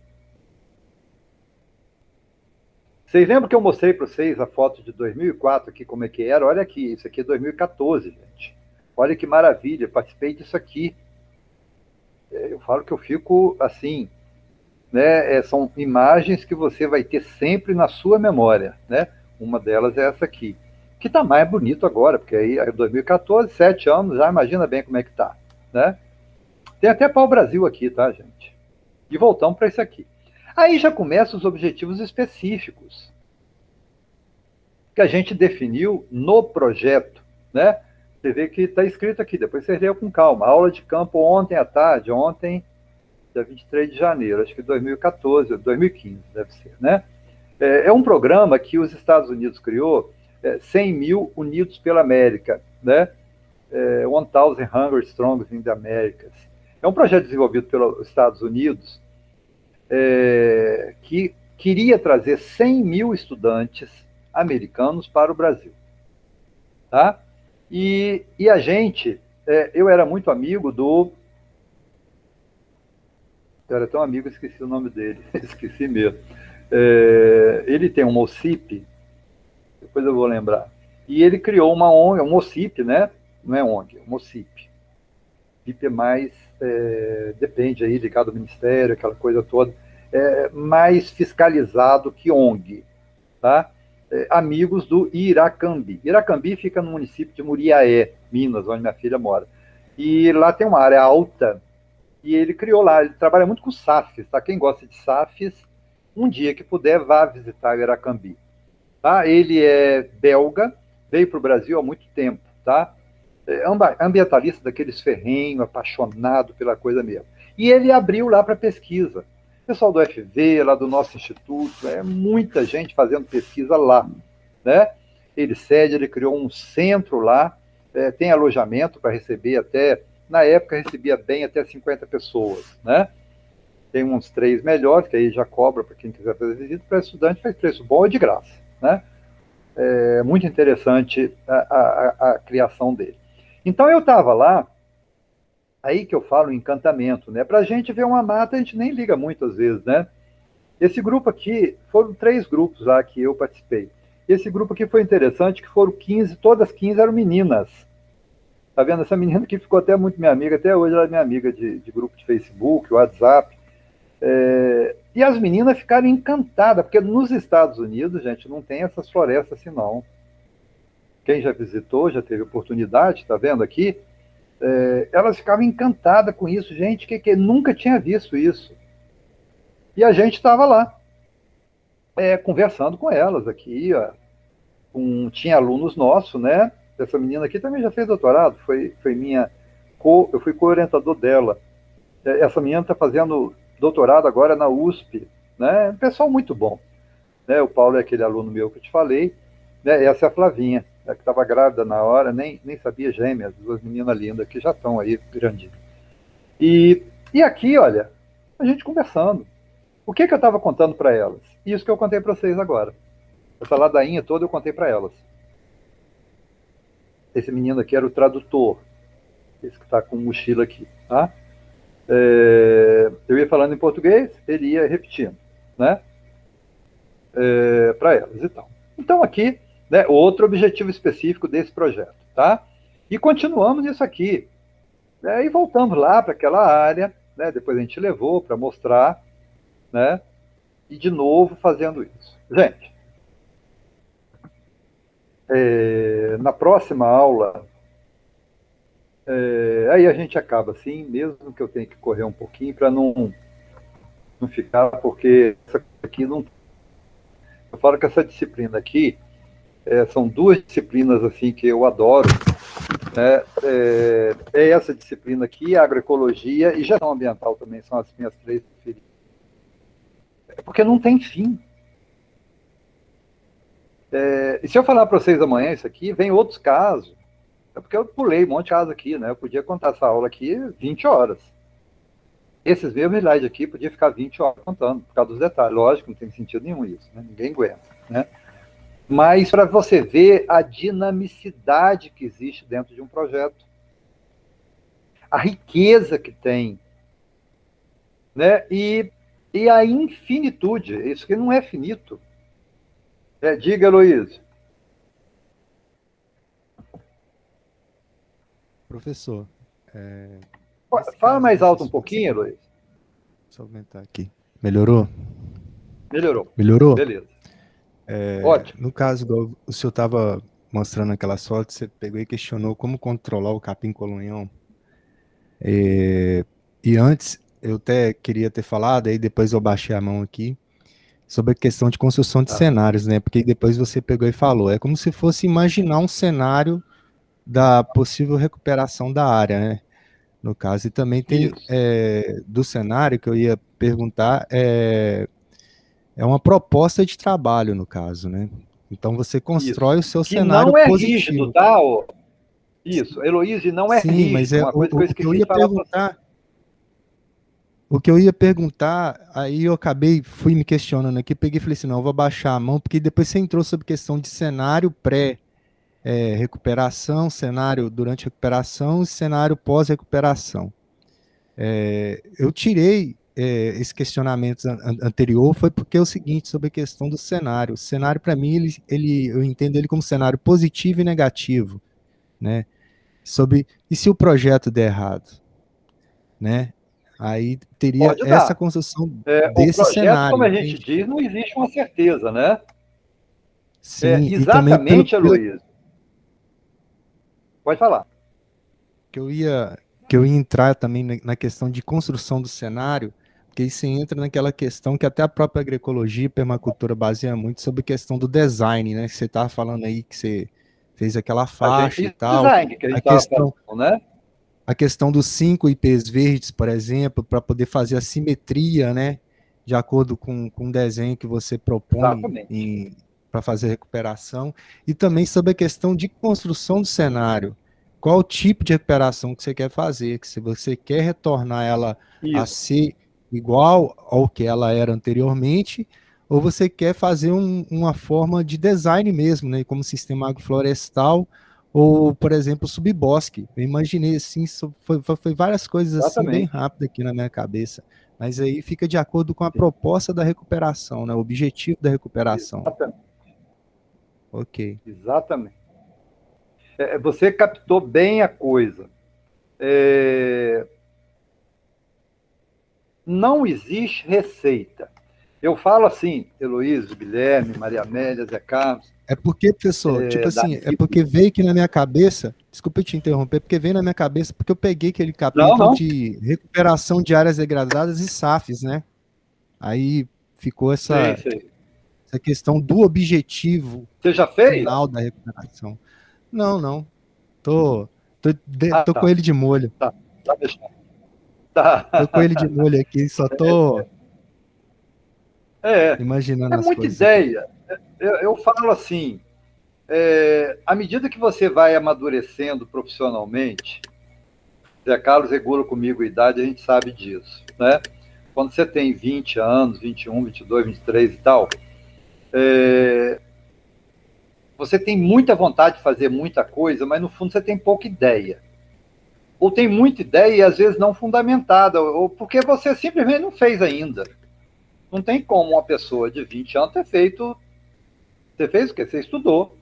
Vocês lembram que eu mostrei para vocês a foto de 2004 aqui, como é que era? Olha aqui, isso aqui é 2014, gente. Olha que maravilha, participei disso aqui. Eu falo que eu fico assim, né? São imagens que você vai ter sempre na sua memória, né? Uma delas é essa aqui, que está mais bonito agora, porque aí é 2014, 7 anos, já imagina bem como é que está, né? Tem até pau-brasil aqui, tá, gente? E voltamos para isso aqui. Aí já começam os objetivos específicos que a gente definiu no projeto, né? Você vê que está escrito aqui, depois você lê com calma. Aula de campo ontem à tarde, dia 23 de janeiro, acho que 2014, 2015 deve ser, né? É um programa que os Estados Unidos criou, 100 mil unidos pela América, né? 1000 Hunger Strong in the Americas. É um projeto desenvolvido pelos Estados Unidos, que queria trazer 100 mil estudantes americanos para o Brasil. Tá? E a gente, eu era muito amigo do... Eu era tão amigo, esqueci o nome dele, esqueci mesmo. Ele tem uma OCIP, depois eu vou lembrar, e ele criou uma ONG, um OCIP, né? Não é ONG, é um OCIP. OCIP é mais, depende aí, ligado ao Ministério, aquela coisa toda, mais fiscalizado que ONG, tá? Amigos do Iracambi. Iracambi fica no município de Muriaé, Minas, onde minha filha mora. E lá tem uma área alta, e ele criou lá, ele trabalha muito com SAFs, tá? Quem gosta de SAFs, um dia que puder, vá visitar o Iracambi. Tá? Ele é belga, veio para o Brasil há muito tempo, tá? Ambientalista daqueles ferrenhos, apaixonado pela coisa mesmo. E ele abriu lá para pesquisa. pessoal do FV, lá do nosso instituto, muita gente fazendo pesquisa lá, né? Ele criou um centro lá, tem alojamento para receber até, na época recebia bem até 50 pessoas, né? Tem uns 3 melhores, que aí já cobra para quem quiser fazer visita, para estudante faz preço bom e de graça, né? É muito interessante a criação dele. Então eu estava lá, aí que eu falo encantamento, né? Para a gente ver uma mata, a gente nem liga muito às vezes, né? Esse grupo aqui, foram 3 grupos lá que eu participei. Esse grupo aqui foi interessante, que foram 15, todas 15 eram meninas. Tá vendo? Essa menina que ficou até muito minha amiga, até hoje ela é minha amiga de grupo de Facebook, WhatsApp. E as meninas ficaram encantadas, porque nos Estados Unidos, gente, não tem essas florestas assim, não. Quem já visitou, já teve oportunidade, tá vendo aqui? Elas ficavam encantadas com isso, gente, que nunca tinha visto isso. E a gente estava lá, conversando com elas aqui, ó, tinha alunos nossos, né? Essa menina aqui também já fez doutorado, foi minha, eu fui co-orientador dela. Essa menina está fazendo doutorado agora na USP, né? Um pessoal muito bom, né? O Paulo é aquele aluno meu que eu te falei, né? Essa é a Flavinha, que estava grávida na hora, nem sabia, gêmeas, 2 meninas lindas que já estão aí grandinhas. E aqui, olha, a gente conversando. O que eu estava contando para elas? Isso que eu contei para vocês agora. Essa ladainha toda eu contei para elas. Esse menino aqui era o tradutor, esse que está com mochila aqui, tá? Eu ia falando em português, ele ia repetindo, né? Para elas e tal. Então aqui, né, outro objetivo específico desse projeto, tá? E continuamos isso aqui, né, e voltamos lá para aquela área, né? Depois a gente levou para mostrar, né? E de novo fazendo isso. Gente, na próxima aula, aí a gente acaba assim, mesmo que eu tenha que correr um pouquinho para não ficar, porque essa aqui não. Eu falo que essa disciplina aqui são 2 disciplinas assim que eu adoro, né? Essa disciplina aqui, agroecologia e gestão ambiental também são as minhas 3 preferidas. Porque não tem fim. E se eu falar para vocês amanhã isso aqui, vem outros casos. É porque eu pulei um monte de casos aqui, né? Eu podia contar essa aula aqui 20 horas. Esses mesmos slides aqui podia ficar 20 horas contando, por causa dos detalhes. Lógico, não tem sentido nenhum isso, né? Ninguém aguenta, né? Mas para você ver a dinamicidade que existe dentro de um projeto, a riqueza que tem, né? E a infinitude, isso que não é finito. Diga, Heloísio. Professor, fala mais alto um pouquinho, Heloísio. Deixa eu aumentar aqui. Melhorou? Melhorou. Melhorou? Beleza. Ótimo. No caso, igual o senhor estava mostrando aquelas fotos, você pegou e questionou como controlar o capim-colunhão. E antes, eu até queria ter falado, aí depois eu baixei a mão aqui, sobre a questão de construção de cenários, né? Porque depois você pegou e falou, é como se fosse imaginar um cenário da possível recuperação da área, né? No caso, e também tem do cenário que eu ia perguntar, é uma proposta de trabalho, no caso, né? Então você constrói o seu cenário não é positivo. Rígido, tá? Isso, Heloísio, não é rígido. Mas é uma coisa que eu esqueci eu ia de falar perguntar. O que eu ia perguntar, aí eu fui me questionando aqui, peguei e falei assim, não, eu vou baixar a mão, porque depois você entrou sobre questão de cenário recuperação, cenário durante recuperação e cenário pós-recuperação. Eu tirei esse questionamento anterior, foi porque é o seguinte, sobre a questão do cenário. O cenário, para mim, eu entendo ele como cenário positivo e negativo, né? E se o projeto der errado, né? Aí teria essa construção desse o projeto, cenário. Como a gente diz, não existe uma certeza, né? Sim, exatamente, Heloísio. Pode falar. Que eu ia entrar também na questão de construção do cenário, porque aí você entra naquela questão que até a própria agroecologia e permacultura baseia muito sobre a questão do design, né? Você estava falando aí que você fez aquela faixa e tal. Design, que a gente estava falando, né? A questão dos 5 IPs verdes, por exemplo, para poder fazer a simetria, né? de acordo com o desenho que você propõe Exatamente. para fazer recuperação, e também sobre a questão de construção do cenário. Qual o tipo de recuperação que você quer fazer? Que se você quer retornar ela a Isso, ser igual ao que ela era anteriormente, ou você quer fazer uma forma de design mesmo, né, como sistema agroflorestal, ou, por exemplo, subbosque. Eu imaginei assim, foi várias coisas assim bem exatamente. rápido aqui na minha cabeça, mas aí fica de acordo com a proposta da recuperação, né, o objetivo da recuperação. Exatamente. Ok. Exatamente. Você captou bem a coisa. Não existe receita. Eu falo assim, Heloísio, Guilherme, Maria Amélia, Zé Carlos, É porque, professor, tipo assim, é Davi. porque veio aqui na minha cabeça, desculpa eu te interromper, porque veio na minha cabeça, porque eu peguei aquele Não, capítulo não. de recuperação de áreas degradadas e SAFs, né? Aí ficou Sei, essa sei. questão do objetivo Você já fez? final da recuperação. Não, não. Tô, Ah, tô com tá. ele de molho. Tá. Tá deixando. Tá. Tô com ele de molho aqui, só tô É, imaginando é as muita coisas aqui. ideia. Eu falo assim, à medida que você vai amadurecendo profissionalmente, Zé Carlos regula comigo a idade, a gente sabe disso, né? Quando você tem 20 anos, 21, 22, 23 e tal, você tem muita vontade de fazer muita coisa, mas no fundo você tem pouca ideia. Ou tem muita ideia e às vezes não fundamentada, ou porque você simplesmente não fez ainda. Não tem como uma pessoa de 20 anos ter feito. Você fez o quê? Você estudou.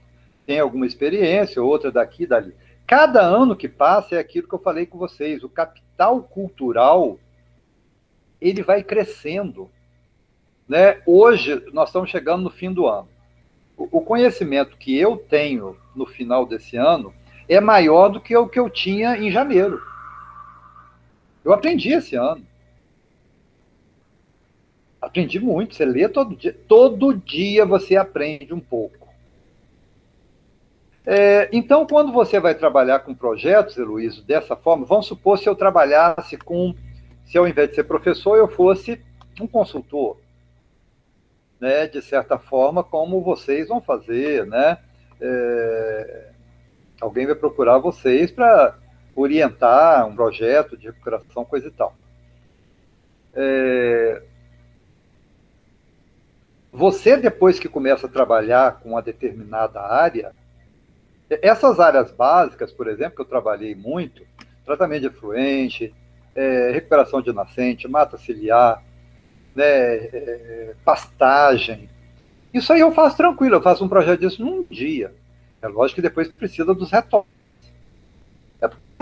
Tem alguma experiência, outra daqui e dali. Cada ano que passa é aquilo que eu falei com vocês. O capital cultural ele vai crescendo. Né? Hoje, nós estamos chegando no fim do ano. O conhecimento que eu tenho no final desse ano é maior do que o que eu tinha em janeiro. Eu aprendi esse ano. Aprendi muito. Você lê todo dia. Todo dia você aprende um pouco. Então, quando você vai trabalhar com projetos, Heloísio, dessa forma, vamos supor se eu trabalhasse se ao invés de ser professor, eu fosse um consultor, né, de certa forma, como vocês vão fazer, né? Alguém vai procurar vocês para orientar um projeto de recuperação, coisa e tal. Você, depois que começa a trabalhar com uma determinada área, essas áreas básicas, por exemplo, que eu trabalhei muito, tratamento de efluente, recuperação de nascente, mata ciliar, né, pastagem, isso aí eu faço tranquilo, eu faço um projeto disso num dia. É lógico que depois precisa dos retoques.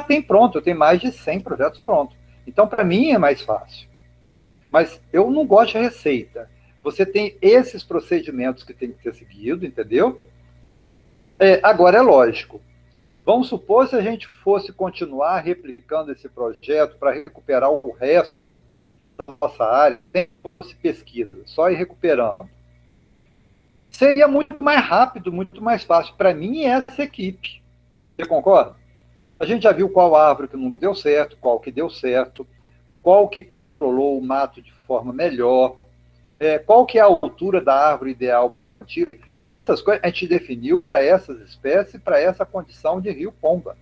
Tem pronto, eu tenho mais de 100 projetos prontos. Então, para mim, é mais fácil. Mas eu não gosto de receita. Você tem esses procedimentos que tem que ser seguido, entendeu? Agora, é lógico. Vamos supor se a gente fosse continuar replicando esse projeto para recuperar o resto da nossa área, sem fosse pesquisa, só ir recuperando. Seria muito mais rápido, muito mais fácil para mim e essa equipe. Você concorda? A gente já viu qual árvore que não deu certo, qual que deu certo, qual que controlou o mato de forma melhor, qual que é a altura da árvore ideal. Essas coisas a gente definiu para essas espécies, para essa condição de rio pomba.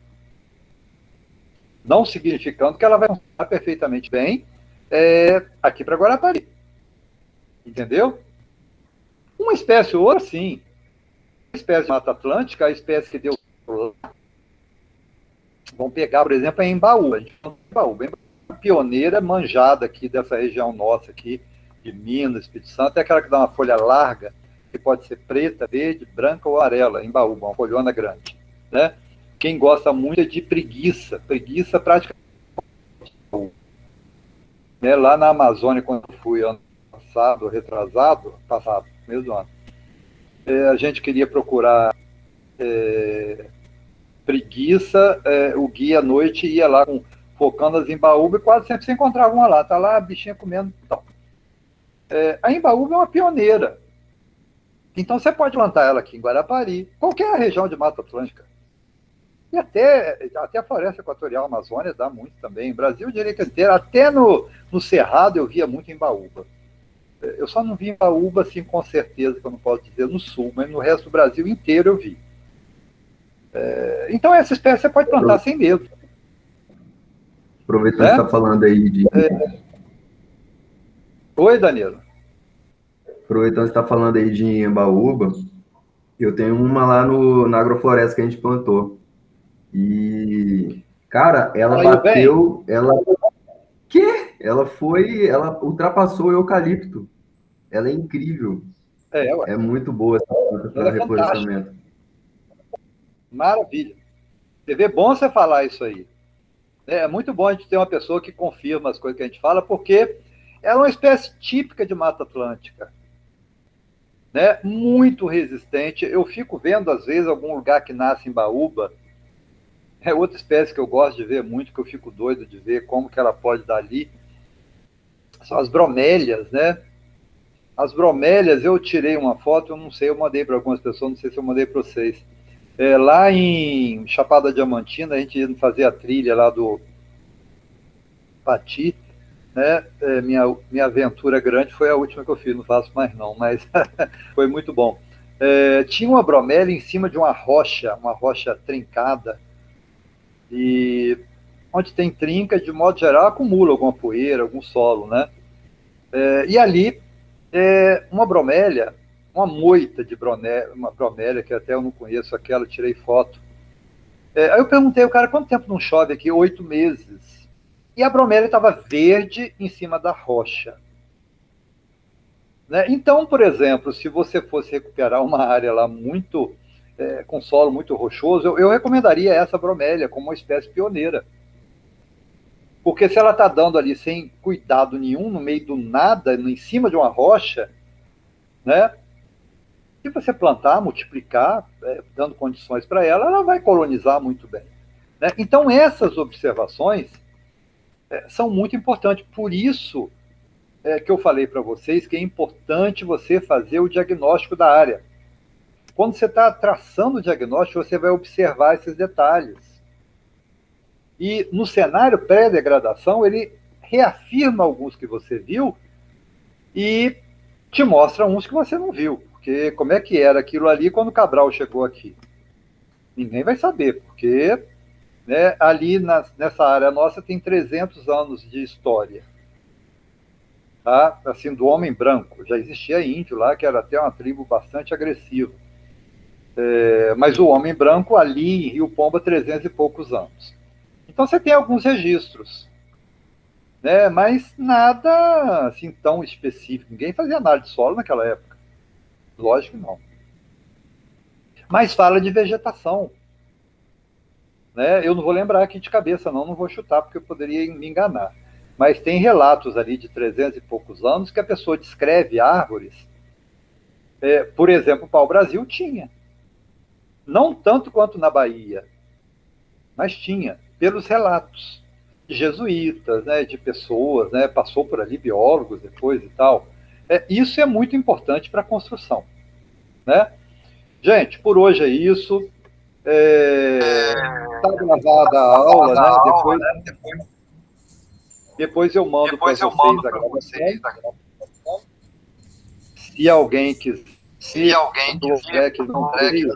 Não significando que ela vai funcionar perfeitamente bem aqui para Guarapari. Entendeu? Uma espécie ou outra, sim. A espécie de Mata Atlântica, a espécie que deu. Vamos pegar, por exemplo, a Embaúba. A gente fala de Embaúba. Embaúba é uma pioneira manjada aqui dessa região nossa aqui, de Minas, Espírito Santo. É aquela que dá uma folha larga, que pode ser preta, verde, branca ou amarela, Embaúba, uma folhona grande. Né? Quem gosta muito é de preguiça. Preguiça praticamente. Né? Lá na Amazônia, quando eu fui ano passado, mesmo ano, a gente queria procurar preguiça, o guia à noite ia lá focando as Embaúba e quase sempre se encontrava uma lá. Tá lá a bichinha comendo. Então, a Embaúba é uma pioneira. Então você pode plantar ela aqui em Guarapari, qualquer região de Mata Atlântica. E até a floresta equatorial, a Amazônia, dá muito também. Brasil, direito inteiro, até no Cerrado eu via muito Embaúba. Eu só não vi em Baúba, assim, com certeza, que eu não posso dizer no sul, mas no resto do Brasil inteiro eu vi. Então, essa espécie você pode plantar sem medo. Aproveitando que você está falando aí de. Oi, Danilo. Aproveitando que você está falando aí de Embaúba, eu tenho uma lá na agrofloresta que a gente plantou. E, cara, ela Saiu bateu. Ela. Quê? Ela ultrapassou o eucalipto. Ela é incrível. Ué. É muito boa essa planta Ela para é reflorestamento. Maravilha. Você vê, bom você falar isso aí. É muito bom a gente ter uma pessoa que confirma as coisas que a gente fala, porque ela é uma espécie típica de Mata Atlântica. Né? Muito resistente. Eu fico vendo, às vezes, algum lugar que nasce em Baúba. É outra espécie que eu gosto de ver muito, que eu fico doido de ver como que ela pode dar ali. São as bromélias, né? As bromélias, eu tirei uma foto, eu não sei, eu mandei para algumas pessoas, não sei se eu mandei para vocês. Lá em Chapada Diamantina, a gente ia fazer a trilha lá do Pati, né? Minha aventura grande foi a última que eu fiz, não faço mais não, mas foi muito bom. Tinha uma bromélia em cima de uma rocha trincada, e onde tem trinca, de modo geral, acumula alguma poeira, algum solo, né? E ali, uma bromélia, uma moita de bromélia, uma bromélia que até eu não conheço aquela, tirei foto. Aí eu perguntei ao cara, quanto tempo não chove aqui? 8 meses. E a bromélia estava verde em cima da rocha. Né? Então, por exemplo, se você fosse recuperar uma área lá muito, com solo muito rochoso, eu recomendaria essa bromélia como uma espécie pioneira. Porque se ela está dando ali sem cuidado nenhum, no meio do nada, em cima de uma rocha, né? Se você plantar, multiplicar, dando condições para ela, ela vai colonizar muito bem. Né? Então, essas observações são muito importantes. Por isso que eu falei para vocês que é importante você fazer o diagnóstico da área. Quando você está traçando o diagnóstico, você vai observar esses detalhes. E no cenário pré-degradação, ele reafirma alguns que você viu e te mostra uns que você não viu. Porque como é que era aquilo ali quando o Cabral chegou aqui? Ninguém vai saber, porque né, ali nessa área nossa tem 300 anos de história. Tá? Assim, do homem branco. Já existia índio lá, que era até uma tribo bastante agressiva. Mas o homem branco ali em Rio Pomba, 300 e poucos anos. Então você tem alguns registros, né? Mas nada assim tão específico. Ninguém fazia análise de solo naquela época. Lógico que não. Mas fala de vegetação. Né? Eu não vou lembrar aqui de cabeça, não vou chutar, porque eu poderia me enganar. Mas tem relatos ali de 300 e poucos anos que a pessoa descreve árvores. Por exemplo, o pau-brasil tinha. Não tanto quanto na Bahia, mas tinha, pelos relatos de jesuítas, né, de pessoas, né, passou por ali biólogos depois e tal. Isso é muito importante para a construção. Né? Gente, por hoje é isso. Está gravada a aula, né? Depois eu mando para vocês a gravação. Se alguém quiser, que não veio,